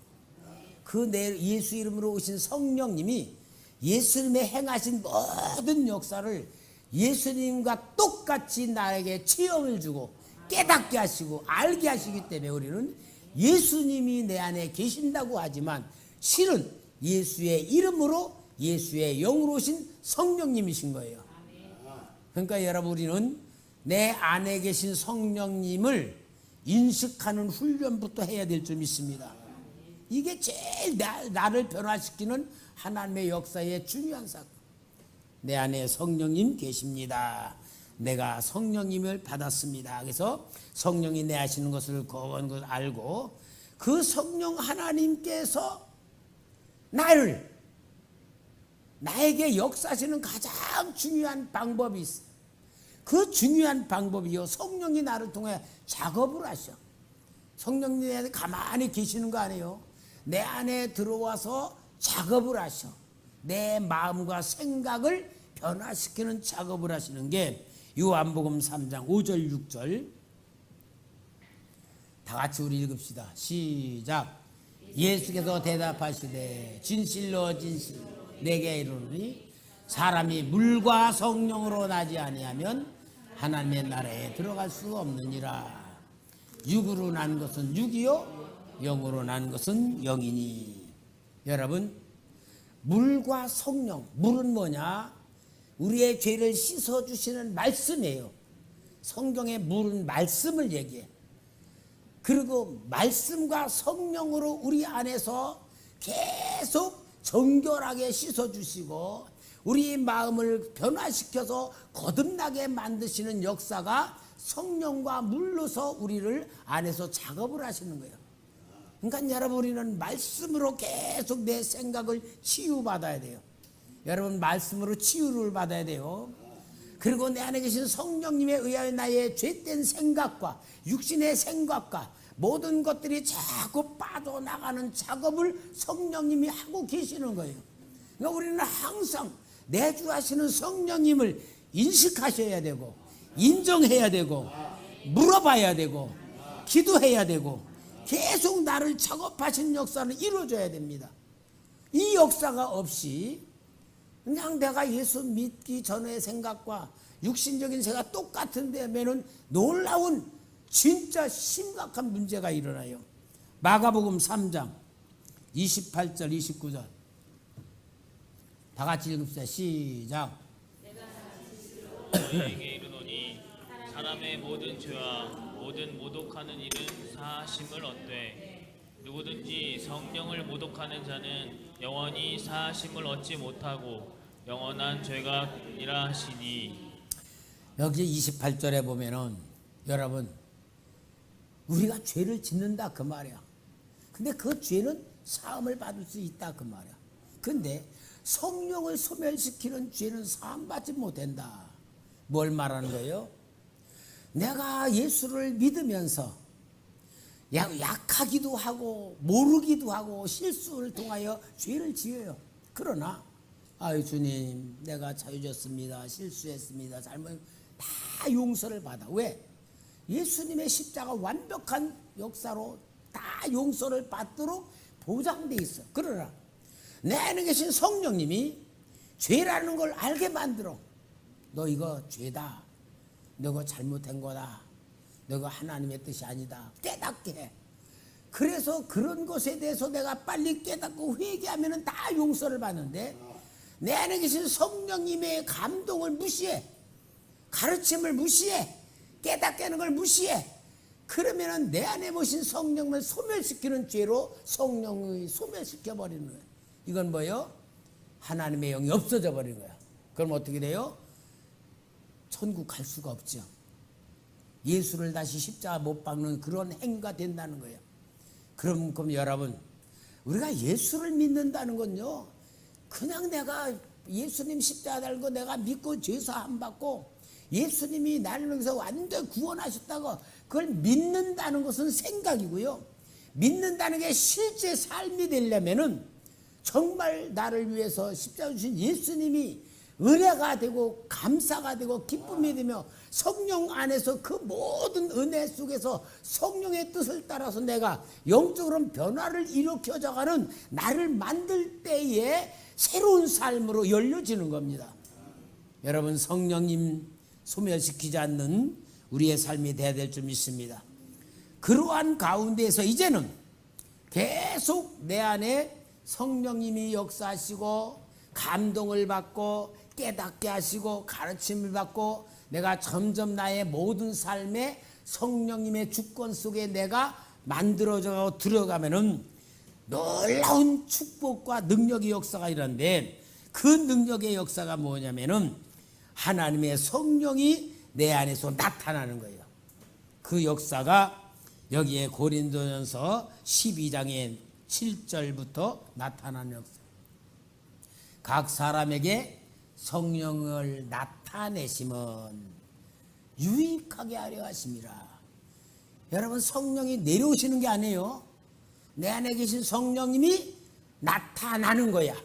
Speaker 2: 그 예수 이름으로 오신 성령님이 예수님의 행하신 모든 역사를 예수님과 똑같이 나에게 체험을 주고 깨닫게 하시고 알게 하시기 때문에 우리는 예수님이 내 안에 계신다고 하지만 실은 예수의 이름으로 예수의 영으로 오신 성령님이신 거예요. 그러니까 여러분, 우리는 내 안에 계신 성령님을 인식하는 훈련부터 해야 될 줄 믿습니다. 이게 제일 나를 변화시키는 하나님의 역사의 중요한 사건. 내 안에 성령님 계십니다. 내가 성령님을 받았습니다. 그래서 성령이 내 하시는 것을 알고 그 성령 하나님께서 나에게 역사하시는 가장 중요한 방법이 있어요. 그 중요한 방법이요, 성령이 나를 통해 작업을 하셔. 성령님이 가만히 계시는 거 아니에요. 내 안에 들어와서 작업을 하셔. 내 마음과 생각을 변화시키는 작업을 하시는 게 요한복음 3장 5절 6절 다 같이 우리 읽읍시다. 시작. 예수께서 대답하시되 진실로 내게 이르노니 사람이 물과 성령으로 나지 아니하면 하나님의 나라에 들어갈 수 없느니라. 육으로 난 것은 육이요 영으로 난 것은 영이니. 여러분, 물과 성령, 물은 뭐냐? 우리의 죄를 씻어주시는 말씀이에요. 성경의 물은 말씀을 얘기해. 그리고 말씀과 성령으로 우리 안에서 계속 정결하게 씻어주시고 우리 마음을 변화시켜서 거듭나게 만드시는 역사가 성령과 물로서 우리를 안에서 작업을 하시는 거예요. 그러니까 여러분, 우리는 말씀으로 계속 내 생각을 치유받아야 돼요. 여러분, 말씀으로 치유를 받아야 돼요. 그리고 내 안에 계신 성령님에 의하여 나의 죄된 생각과 육신의 생각과 모든 것들이 자꾸 빠져나가는 작업을 성령님이 하고 계시는 거예요. 그러니까 우리는 항상 내주하시는 성령님을 인식하셔야 되고 인정해야 되고 물어봐야 되고 기도해야 되고 계속 나를 작업하시는 역사를 이루어줘야 됩니다. 이 역사가 없이 그냥 내가 예수 믿기 전의 생각과 육신적인 생각 똑같은데 하면은 놀라운 진짜 심각한 문제가 일어나요. 마가복음 3장 28절 29절 다 같이 읽읍시다. 시작.
Speaker 1: 너희에게 이르노니 사람의 모든 죄와 모든 모독하는 일은 사하심을 얻되 누구든지 성령을 모독하는 자는 영원히 사하심을 얻지 못하고 영원한 죄가 있느니라 하시니.
Speaker 2: 여기 28절에 보면은 여러분, 우리가 죄를 짓는다 그 말이야. 근데 그 죄는 사함을 받을 수 있다 그 말이야. 근데 성령을 소멸시키는 죄는 사함받지 못한다. 뭘 말하는 거예요? 내가 예수를 믿으면서 약하기도 하고 모르기도 하고 실수를 통하여 죄를 지어요. 그러나 아유 주님 내가 자유졌습니다. 실수했습니다. 잘못 다 용서를 받아. 왜? 예수님의 십자가 완벽한 역사로 다 용서를 받도록 보장돼 있어. 그러나 내 안에 계신 성령님이 죄라는 걸 알게 만들어. 너 이거 죄다. 너 이거 잘못한 거다. 너 이거 하나님의 뜻이 아니다. 깨닫게 해. 그래서 그런 것에 대해서 내가 빨리 깨닫고 회개하면 다 용서를 받는데 내 안에 계신 성령님의 감동을 무시해. 가르침을 무시해. 깨닫게 하는 걸 무시해. 그러면 내 안에 모신 성령을 소멸시키는 죄로 성령을 소멸시켜버리는 거예요. 이건 뭐예요? 하나님의 영이 없어져 버린 거야. 그럼 어떻게 돼요? 천국 갈 수가 없죠. 예수를 다시 십자가 못 박는 그런 행위가 된다는 거예요. 그럼 여러분 우리가 예수를 믿는다는 건요 그냥 내가 예수님 십자가 달고 내가 믿고 죄사함 받고 예수님이 나를 위해서 완전히 구원하셨다고 그걸 믿는다는 것은 생각이고요. 믿는다는 게 실제 삶이 되려면은 정말 나를 위해서 십자가 주신 예수님이 은혜가 되고 감사가 되고 기쁨이 되며 성령 안에서 그 모든 은혜 속에서 성령의 뜻을 따라서 내가 영적으로 변화를 일으켜져가는 나를 만들 때에 새로운 삶으로 열려지는 겁니다. 여러분 성령님 소멸시키지 않는 우리의 삶이 되어야 될 줄 믿습니다. 그러한 가운데에서 이제는 계속 내 안에 성령님이 역사하시고 감동을 받고 깨닫게 하시고 가르침을 받고 내가 점점 나의 모든 삶에 성령님의 주권 속에 내가 만들어져 들어가면은 놀라운 축복과 능력의 역사가 일어나는데 그 능력의 역사가 뭐냐면은 하나님의 성령이 내 안에서 나타나는 거예요. 그 역사가 여기에 고린도전서 12장의 7절부터 나타나는 역사. 각 사람에게 성령을 나타내심은 유익하게 하려 하심이라. 여러분 성령이 내려오시는 게 아니에요. 내 안에 계신 성령님이 나타나는 거야.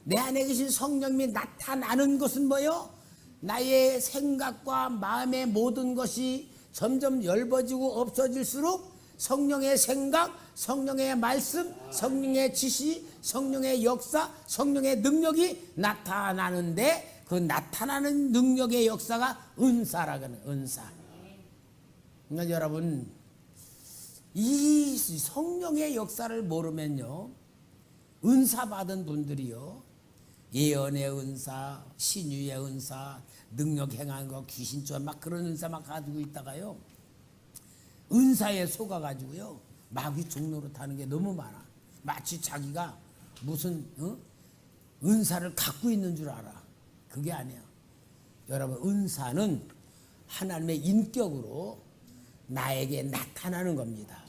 Speaker 2: 내 안에 계신 성령님이 나타나는 것은 뭐예요? 나의 생각과 마음의 모든 것이 점점 엷어지고 없어질수록 성령의 생각, 성령의 말씀, 성령의 지시, 성령의 역사, 성령의 능력이 나타나는데 그 나타나는 능력의 역사가 은사라고 하는 은사. 그러니까 여러분 이 성령의 역사를 모르면요 은사 받은 분들이요 예언의 은사, 신유의 은사, 능력 행하는 거, 귀신 쫓아 막 그런 은사 막 가지고 있다가요 은사에 속아가지고요 마귀 종로로 타는 게 너무 많아. 마치 자기가 무슨 은사를 갖고 있는 줄 알아. 그게 아니야. 여러분 은사는 하나님의 인격으로 나에게 나타나는 겁니다.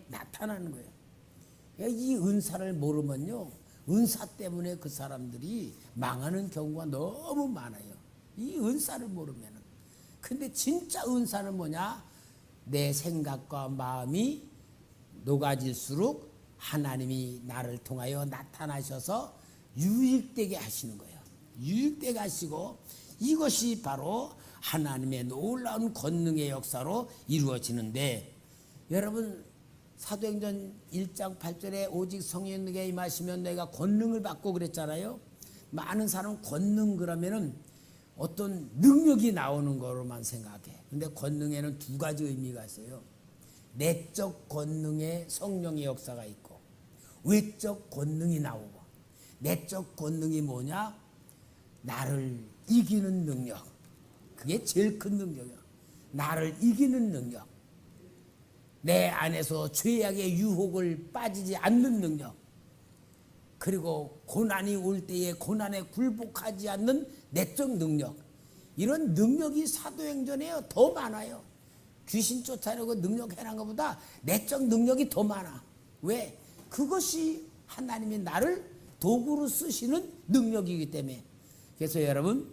Speaker 2: 나타나는 거예요. 이 은사를 모르면요 은사 때문에 그 사람들이 망하는 경우가 너무 많아요. 이 은사를 모르면은. 근데 진짜 은사는 뭐냐? 내 생각과 마음이 녹아질수록 하나님이 나를 통하여 나타나셔서 유익되게 하시는 거예요. 유익되게 하시고 이것이 바로 하나님의 놀라운 권능의 역사로 이루어지는데 여러분 사도행전 1장 8절에 오직 성령에게 임하시면 내가 권능을 받고 그랬잖아요. 많은 사람은 권능 그러면은 어떤 능력이 나오는 거로만 생각해. 근데 권능에는 두 가지 의미가 있어요. 내적 권능의 성령의 역사가 있고 외적 권능이 나오고. 내적 권능이 뭐냐? 나를 이기는 능력. 그게 제일 큰 능력이야. 나를 이기는 능력. 내 안에서 죄악의 유혹을 빠지지 않는 능력. 그리고 고난이 올 때에 고난에 굴복하지 않는 내적 능력. 이런 능력이 사도행전에 더 많아요. 귀신 쫓아내고 능력 해난 것보다 내적 능력이 더 많아. 왜? 그것이 하나님이 나를 도구로 쓰시는 능력이기 때문에, 그래서 여러분,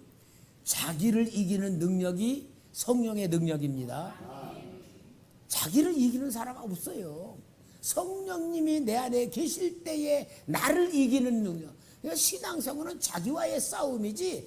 Speaker 2: 자기를 이기는 능력이 성령의 능력입니다. 자기를 이기는 사람 없어요. 성령님이 내 안에 계실 때에 나를 이기는 능력. 그러니까 신앙생활은 자기와의 싸움이지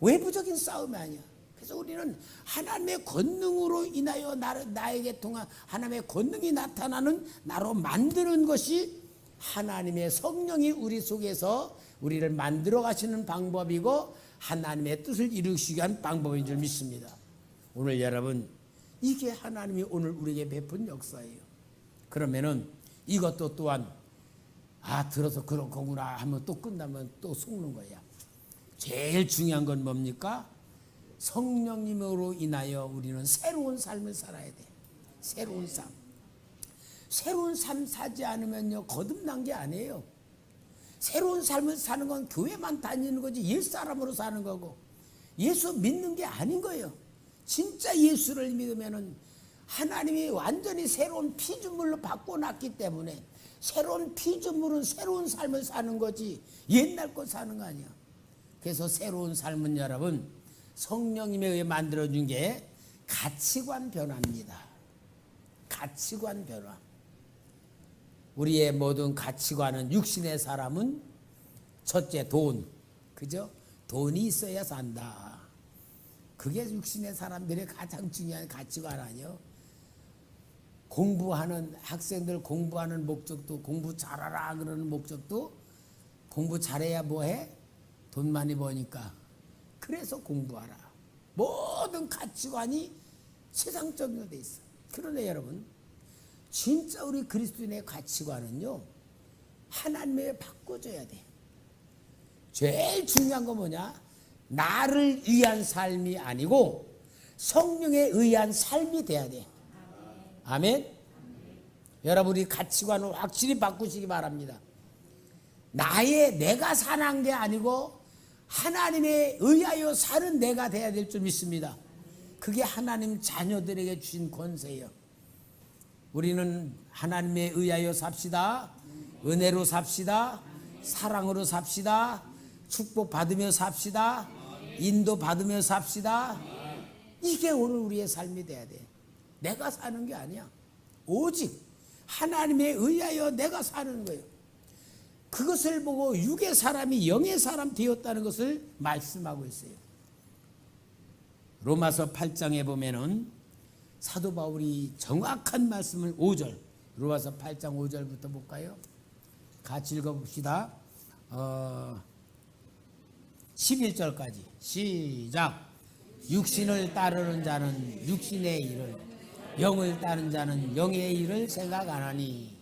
Speaker 2: 외부적인 싸움이 아니야. 그래서 우리는 하나님의 권능으로 인하여 나에게 통한 하나님의 권능이 나타나는 나로 만드는 것이 하나님의 성령이 우리 속에서 우리를 만들어 가시는 방법이고 하나님의 뜻을 이루시기 위한 방법인 줄 믿습니다. 오늘 여러분, 이게 하나님이 오늘 우리에게 베푼 역사예요. 그러면은 이것도 또한 들어서 그런 거구나 하면 또 끝나면 또 속는 거야. 제일 중요한 건 뭡니까? 성령님으로 인하여 우리는 새로운 삶을 살아야 돼. 새로운 삶. 새로운 삶 사지 않으면요, 거듭난 게 아니에요. 새로운 삶을 사는 건 교회만 다니는 거지 옛사람으로 사는 거고 예수 믿는 게 아닌 거예요. 진짜 예수를 믿으면은 하나님이 완전히 새로운 피조물로 바꿔놨기 때문에 새로운 피조물은 새로운 삶을 사는 거지 옛날 거 사는 거 아니야. 그래서 새로운 삶은 여러분, 성령님에 의해 만들어준 게 가치관 변화입니다. 가치관 변화. 우리의 모든 가치관은, 육신의 사람은 첫째 돈, 그죠? 돈이 있어야 산다. 그게 육신의 사람들의 가장 중요한 가치관 아니요. 공부하는 학생들 공부하는 목적도, 공부 잘하라 그러는 목적도, 공부 잘해야 뭐해? 돈 많이 버니까. 그래서 공부하라. 모든 가치관이 세상적으로 돼 있어. 그런데 여러분, 진짜 우리 그리스도인의 가치관은요, 하나님에 바꿔줘야 돼. 제일 중요한 건 뭐냐? 나를 위한 삶이 아니고 성령에 의한 삶이 돼야 돼. 아멘. 여러분이 가치관을 확실히 바꾸시기 바랍니다. 내가 사는 게 아니고 하나님에 의하여 사는 내가 돼야 될 줄 믿습니다. 그게 하나님 자녀들에게 주신 권세예요. 우리는 하나님에 의하여 삽시다. 은혜로 삽시다. 사랑으로 삽시다. 축복 받으며 삽시다. 인도 받으며 삽시다. 이게 오늘 우리의 삶이 돼야 돼. 내가 사는 게 아니야. 오직 하나님에 의하여 내가 사는 거예요. 그것을 보고 육의 사람이 영의 사람 되었다는 것을 말씀하고 있어요. 로마서 8장에 보면은 사도 바울이 정확한 말씀을 5절, 로마서 8장 5절부터 볼까요? 같이 읽어봅시다. 11절까지 시작. 육신을 따르는 자는 육신의 일을, 영을 따르는 자는 영의 일을 생각 안 하니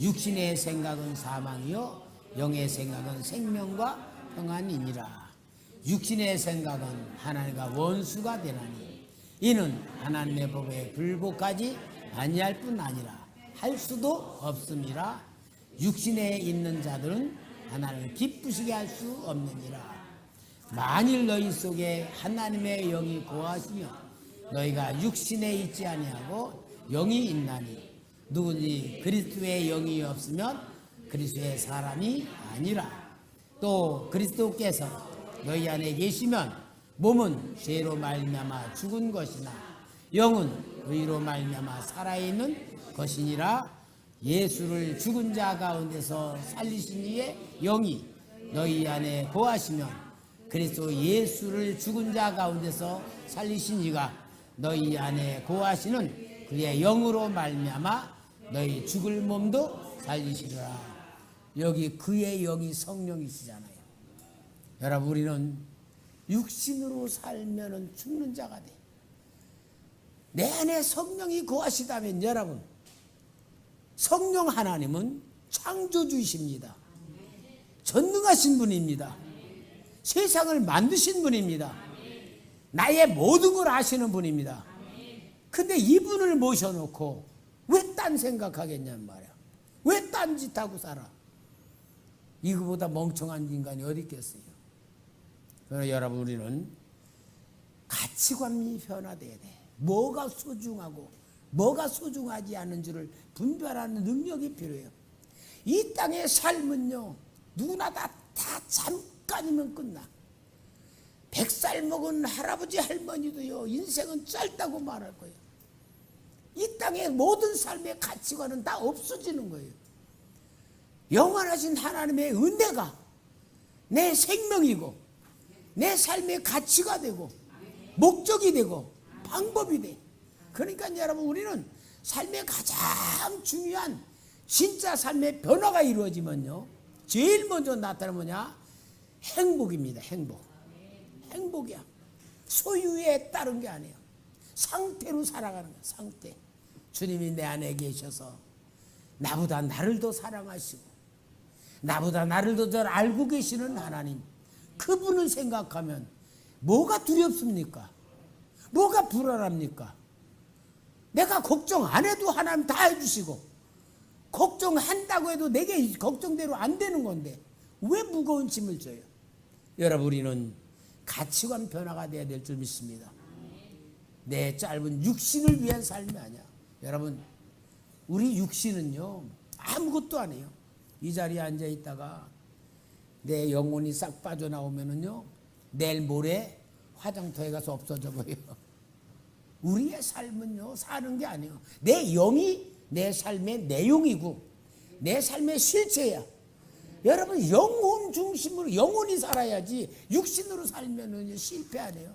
Speaker 2: 육신의 생각은 사망이요 영의 생각은 생명과 평안이니라. 육신의 생각은 하나님과 원수가 되나니 이는 하나님의 법에 불복하지 아니할 뿐 아니라 할 수도 없음이라. 육신에 있는 자들은 하나님을 기쁘시게 할 수 없느니라. 만일 너희 속에 하나님의 영이 거하시면 너희가 육신에 있지 아니하고 영이 있나니 누구니 그리스도의 영이 없으면 그리스도의 사람이 아니라. 또 그리스도께서 너희 안에 계시면 몸은 죄로 말미암아 죽은 것이나 영은 의로 말미암아 살아있는 것이니라. 예수를 죽은 자 가운데서 살리신 이의 영이 너희 안에 거하시면 그리스도 예수를 죽은 자 가운데서 살리신 이가 너희 안에 거하시는 그의 영으로 말미암아 너희 죽을 몸도 살리시리라. 여기 그의 영이 성령이시잖아요. 여러분, 우리는 육신으로 살면은 죽는 자가 돼. 내 안에 성령이 거하시다면 여러분, 성령 하나님은 창조주이십니다. 전능하신 분입니다. 세상을 만드신 분입니다. 나의 모든 걸 아시는 분입니다. 근데 이분을 모셔놓고 왜 딴 생각하겠냔 말이야. 왜 딴 짓하고 살아? 이거보다 멍청한 인간이 어디 있겠어요. 그러나 여러분, 우리는 가치관이 변화돼야 돼. 뭐가 소중하고 뭐가 소중하지 않은 줄을 분별하는 능력이 필요해요. 이 땅의 삶은요, 누구나 다 다 잠깐이면 끝나. 100살 먹은 할아버지 할머니도요, 인생은 짧다고 말할 거예요. 이 땅의 모든 삶의 가치관은 다 없어지는 거예요. 영원하신 하나님의 은혜가 내 생명이고 내 삶의 가치가 되고 목적이 되고 방법이 돼. 그러니까 여러분, 우리는 삶의 가장 중요한 진짜 삶의 변화가 이루어지면요, 제일 먼저 나타나는 뭐냐? 행복입니다. 행복이야. 소유에 따른 게 아니에요. 상태로 살아가는 거야. 상태. 주님이 내 안에 계셔서 나보다 나를 더 사랑하시고 나보다 나를 더 잘 알고 계시는 하나님, 그분을 생각하면 뭐가 두렵습니까? 뭐가 불안합니까? 내가 걱정 안 해도 하나님 다 해주시고, 걱정한다고 해도 내게 걱정대로 안 되는 건데 왜 무거운 짐을 져요? 여러분, 우리는 가치관 변화가 돼야 될 줄 믿습니다. 내 짧은 육신을 위한 삶이 아니야. 여러분, 우리 육신은요, 아무것도 아니에요. 이 자리에 앉아 있다가 내 영혼이 싹 빠져나오면은요, 내일 모레 화장터에 가서 없어져 버려요. 우리의 삶은요, 사는 게 아니에요. 내 영이 내 삶의 내용이고 내 삶의 실체야. 여러분, 영혼 중심으로 영혼이 살아야지 육신으로 살면은 실패 안 해요.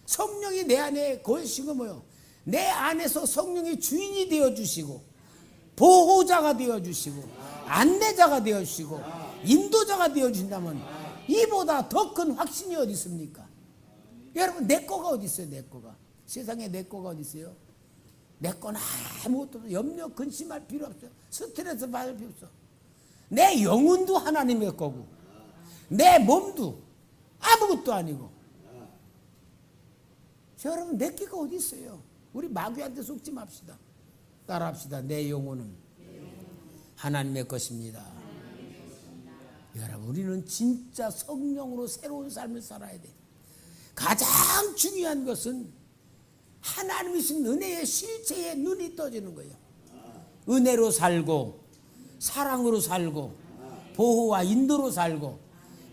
Speaker 2: 성령이 내 안에 거하시고 뭐요? 내 안에서 성령이 주인이 되어 주시고 보호자가 되어 주시고 안내자가 되어 주시고 인도자가 되어 준다면 이보다 더 큰 확신이 어디 있습니까? 여러분, 내 거가 어디 있어요? 내 거가. 세상에 내 거가 어디 있어요? 내 거는 아무것도 없어. 염려 근심할 필요 없어요. 스트레스 받을 필요 없어. 내 영혼도 하나님의 거고 내 몸도 아무것도 아니고. 여러분, 내 끼가 어디 있어요? 우리 마귀한테 속지 맙시다. 따라합시다. 내 영혼은 하나님의 것입니다. 여러분, 우리는 진짜 성령으로 새로운 삶을 살아야 돼. 가장 중요한 것은 하나님이신 은혜의 실체에 눈이 떠지는 거예요. 은혜로 살고 사랑으로 살고 보호와 인도로 살고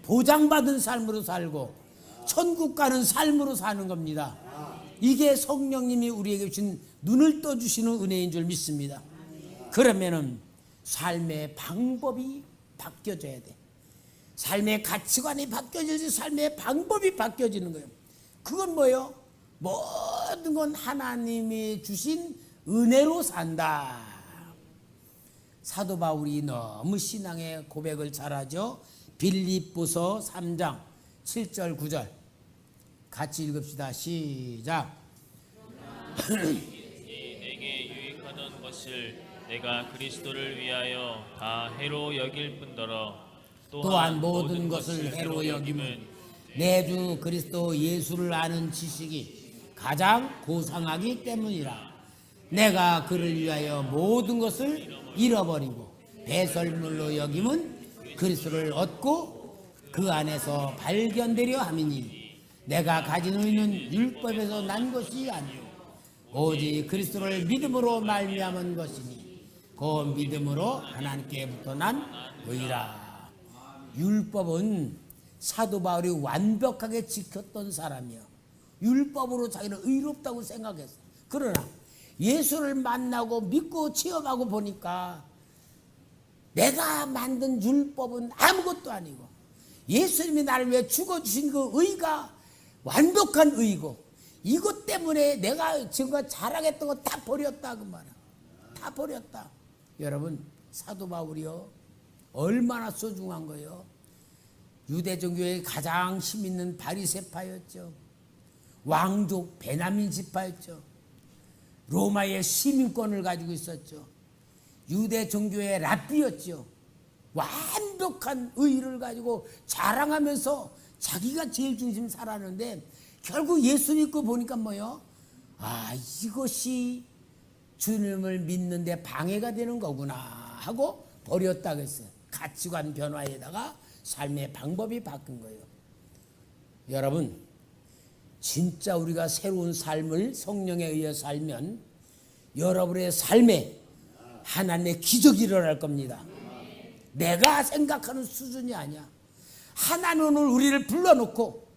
Speaker 2: 보장받은 삶으로 살고 천국 가는 삶으로 사는 겁니다. 이게 성령님이 우리에게 주신 눈을 떠주시는 은혜인 줄 믿습니다. 그러면은 삶의 방법이 바뀌어져야 돼. 삶의 가치관이 바뀌어지지 삶의 방법이 바뀌어지는 거예요. 그건 뭐예요? 모든 건 하나님이 주신 은혜로 산다. 사도 바울이 너무 신앙의 고백을 잘하죠. 빌립보서 3장 7절 9절 같이 읽읍시다. 시작.
Speaker 1: 내게 유익하던 것을 내가 그리스도를 위하여 다 해로 여길 뿐더러
Speaker 2: 또한 모든 것을 해로 여김은 내 주 그리스도 예수를 아는 지식이 가장 고상하기 때문이라. 내가 그를 위하여 모든 것을 잃어버리고 배설물로 여김은 그리스도를 얻고 그 안에서 발견되려 함이니 내가 가진 의는 율법에서 난 것이 아니요 오직 그리스도를 믿음으로 말미암은 것이니 그 믿음으로 하나님께부터 난 의라. 율법은 사도 바울이 완벽하게 지켰던 사람이요. 율법으로 자기는 의롭다고 생각했어. 그러나 예수를 만나고 믿고 체험하고 보니까 내가 만든 율법은 아무것도 아니고 예수님이 나를 위해 죽어주신 그 의가 완벽한 의고 이것 때문에 내가 지금까지 자랑했던 거 다 버렸다 그 말이야. 다 버렸다. 여러분, 사도 바울이요, 얼마나 소중한 거예요. 유대 종교의 가장 힘 있는 바리새파였죠. 왕족 베냐민 지파였죠. 로마의 시민권을 가지고 있었죠. 유대 종교의 랍비였죠. 완벽한 의의를 가지고 자랑하면서 자기가 제일 중심 살았는데 결국 예수 믿고 보니까 뭐요? 아, 이것이 주님을 믿는데 방해가 되는 거구나 하고 버렸다고 했어요. 가치관 변화에다가 삶의 방법이 바뀐 거예요. 여러분, 진짜 우리가 새로운 삶을 성령에 의해 살면 여러분의 삶에 하나님의 기적이 일어날 겁니다. 내가 생각하는 수준이 아니야. 하나님 오늘 우리를 불러놓고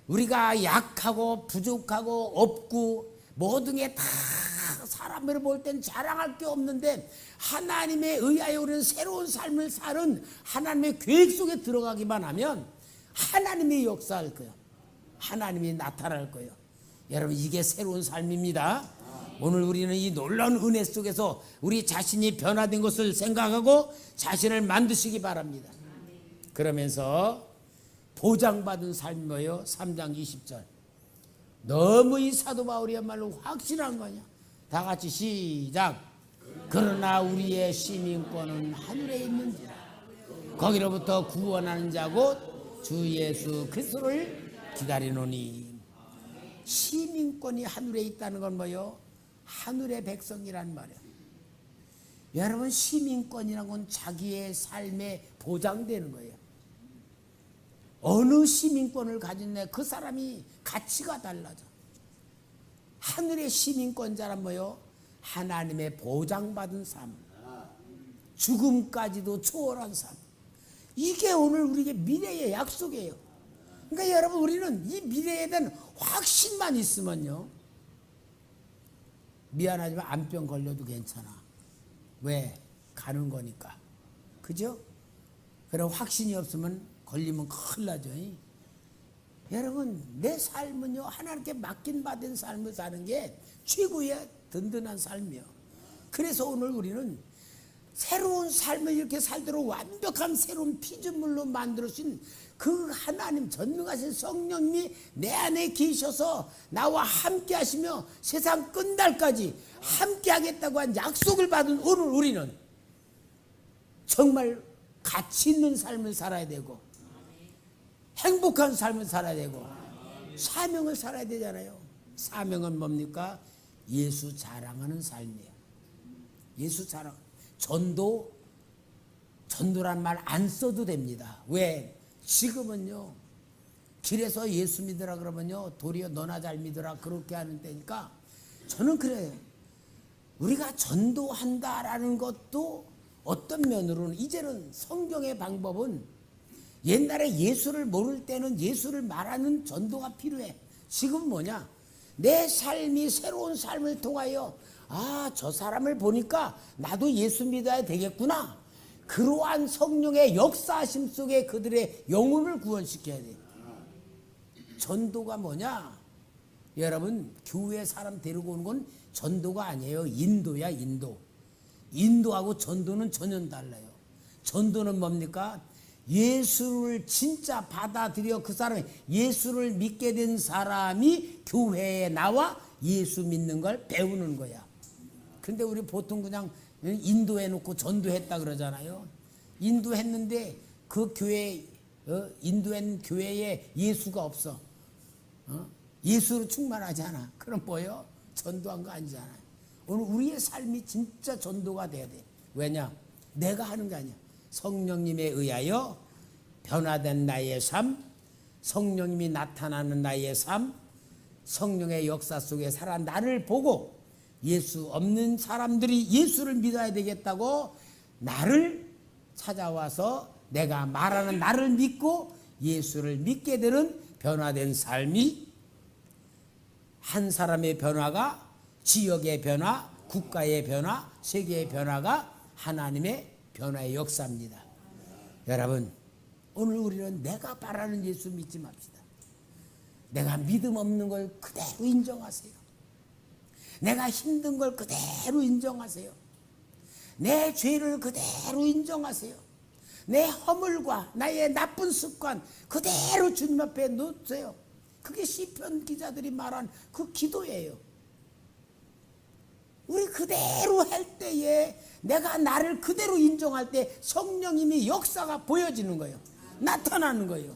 Speaker 2: 우리가 약하고 부족하고 없고 모든 게 다 사람을 볼 땐 자랑할 게 없는데 하나님에 의하여 우리는 새로운 삶을 사는 하나님의 계획 속에 들어가기만 하면 하나님이 역사할 거예요. 하나님이 나타날 거예요. 여러분 이게 새로운 삶입니다. 오늘 우리는 이 놀라운 은혜 속에서 우리 자신이 변화된 것을 생각하고 자신을 만드시기 바랍니다. 그러면서 보장받은 삶이 뭐예요? 3장 20절. 너무 이 사도 바울이야말로 확실한 거냐? 다 같이 시작. 그러나 우리의 시민권은 하늘에 있는지라 거기로부터 구원하는 자 곧 주 예수 그리스도를 기다리노니. 시민권이 하늘에 있다는 건 뭐예요? 하늘의 백성이란 말이에요. 여러분 시민권이라는 건 자기의 삶에 보장되는 거예요. 어느 시민권을 가졌네 그 사람이 가치가 달라져. 하늘의 시민권자란 뭐요? 하나님의 보장받은 삶, 죽음까지도 초월한 삶. 이게 오늘 우리에게 미래의 약속이에요. 그러니까 여러분 우리는 이 미래에 대한 확신만 있으면요, 미안하지만 암병 걸려도 괜찮아. 왜? 가는 거니까. 그죠? 그럼 확신이 없으면 걸리면 큰일 나죠. 여러분 내 삶은요 하나님께 맡긴 받은 삶을 사는 게 최고의 든든한 삶이에요. 그래서 오늘 우리는 새로운 삶을 이렇게 살도록 완벽한 새로운 피조물로 만들어진 그 하나님 전능하신 성령님이 내 안에 계셔서 나와 함께 하시며 세상 끝날까지 함께 하겠다고 한 약속을 받은 오늘 우리는 정말 가치 있는 삶을 살아야 되고 행복한 삶을 살아야 되고 사명을 살아야 되잖아요. 사명은 뭡니까? 예수 자랑하는 삶이에요. 예수 자랑. 전도란 말 안 써도 됩니다. 왜? 지금은요 길에서 예수 믿으라 그러면요 도리어 너나 잘 믿으라 그렇게 하는 때니까 저는 그래요. 우리가 전도한다라는 것도 어떤 면으로는 이제는 성경의 방법은 옛날에 예수를 모를 때는 예수를 말하는 전도가 필요해. 지금 뭐냐? 내 삶이 새로운 삶을 통하여 저 사람을 보니까 나도 예수 믿어야 되겠구나. 그러한 성령의 역사하심 속에 그들의 영혼을 구원시켜야 돼. 전도가 뭐냐? 여러분 교회 사람 데리고 오는 건 전도가 아니에요. 인도야 인도. 인도하고 전도는 전혀 달라요. 전도는 뭡니까? 예수를 진짜 받아들여 그 사람이 예수를 믿게 된 사람이 교회에 나와 예수 믿는 걸 배우는 거야. 근데 우리 보통 그냥 인도해 놓고 전도했다 그러잖아요. 인도했는데 그 교회 인도한 교회에 예수가 없어. 예수로 충만하지 않아. 그럼 뭐요? 전도한 거 아니잖아요. 오늘 우리의 삶이 진짜 전도가 돼야 돼. 왜냐? 내가 하는 게 아니야. 성령님에 의하여 변화된 나의 삶, 성령님이 나타나는 나의 삶, 성령의 역사 속에 살아 나를 보고 예수 없는 사람들이 예수를 믿어야 되겠다고 나를 찾아와서 내가 말하는 나를 믿고 예수를 믿게 되는 변화된 삶이 한 사람의 변화가 지역의 변화, 국가의 변화, 세계의 변화가 하나님의 변화의 역사입니다. 여러분 오늘 우리는 내가 바라는 예수 믿지 맙시다. 내가 믿음 없는 걸 그대로 인정하세요. 내가 힘든 걸 그대로 인정하세요. 내 죄를 그대로 인정하세요. 내 허물과 나의 나쁜 습관 그대로 주님 앞에 놓으세요. 그게 시편 기자들이 말한 그 기도예요. 우리 그대로 할 때에 내가 나를 그대로 인정할 때 성령님이 역사가 보여지는 거예요. 나타나는 거예요.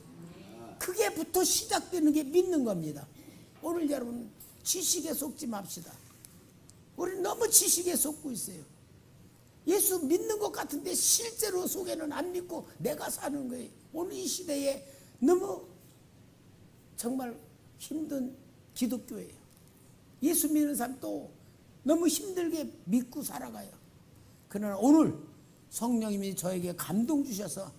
Speaker 2: 그게부터 시작되는 게 믿는 겁니다. 오늘 여러분 지식에 속지 맙시다. 우리 너무 지식에 속고 있어요. 예수 믿는 것 같은데 실제로 속에는 안 믿고 내가 사는 거예요. 오늘 이 시대에 너무 정말 힘든 기독교예요. 예수 믿는 사람 또 너무 힘들게 믿고 살아가요. 그러나 오늘 성령님이 저에게 감동 주셔서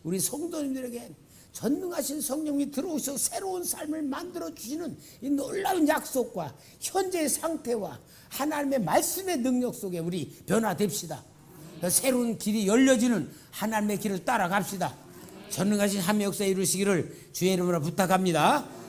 Speaker 2: 우리 성도님들에게 전능하신 성령이 들어오셔서 새로운 삶을 만들어 주시는 이 놀라운 약속과 현재의 상태와 하나님의 말씀의 능력 속에 우리 변화됩시다. 새로운 길이 열려지는 하나님의 길을 따라갑시다. 전능하신 하나님의 역사 이루시기를 주의 이름으로 부탁합니다.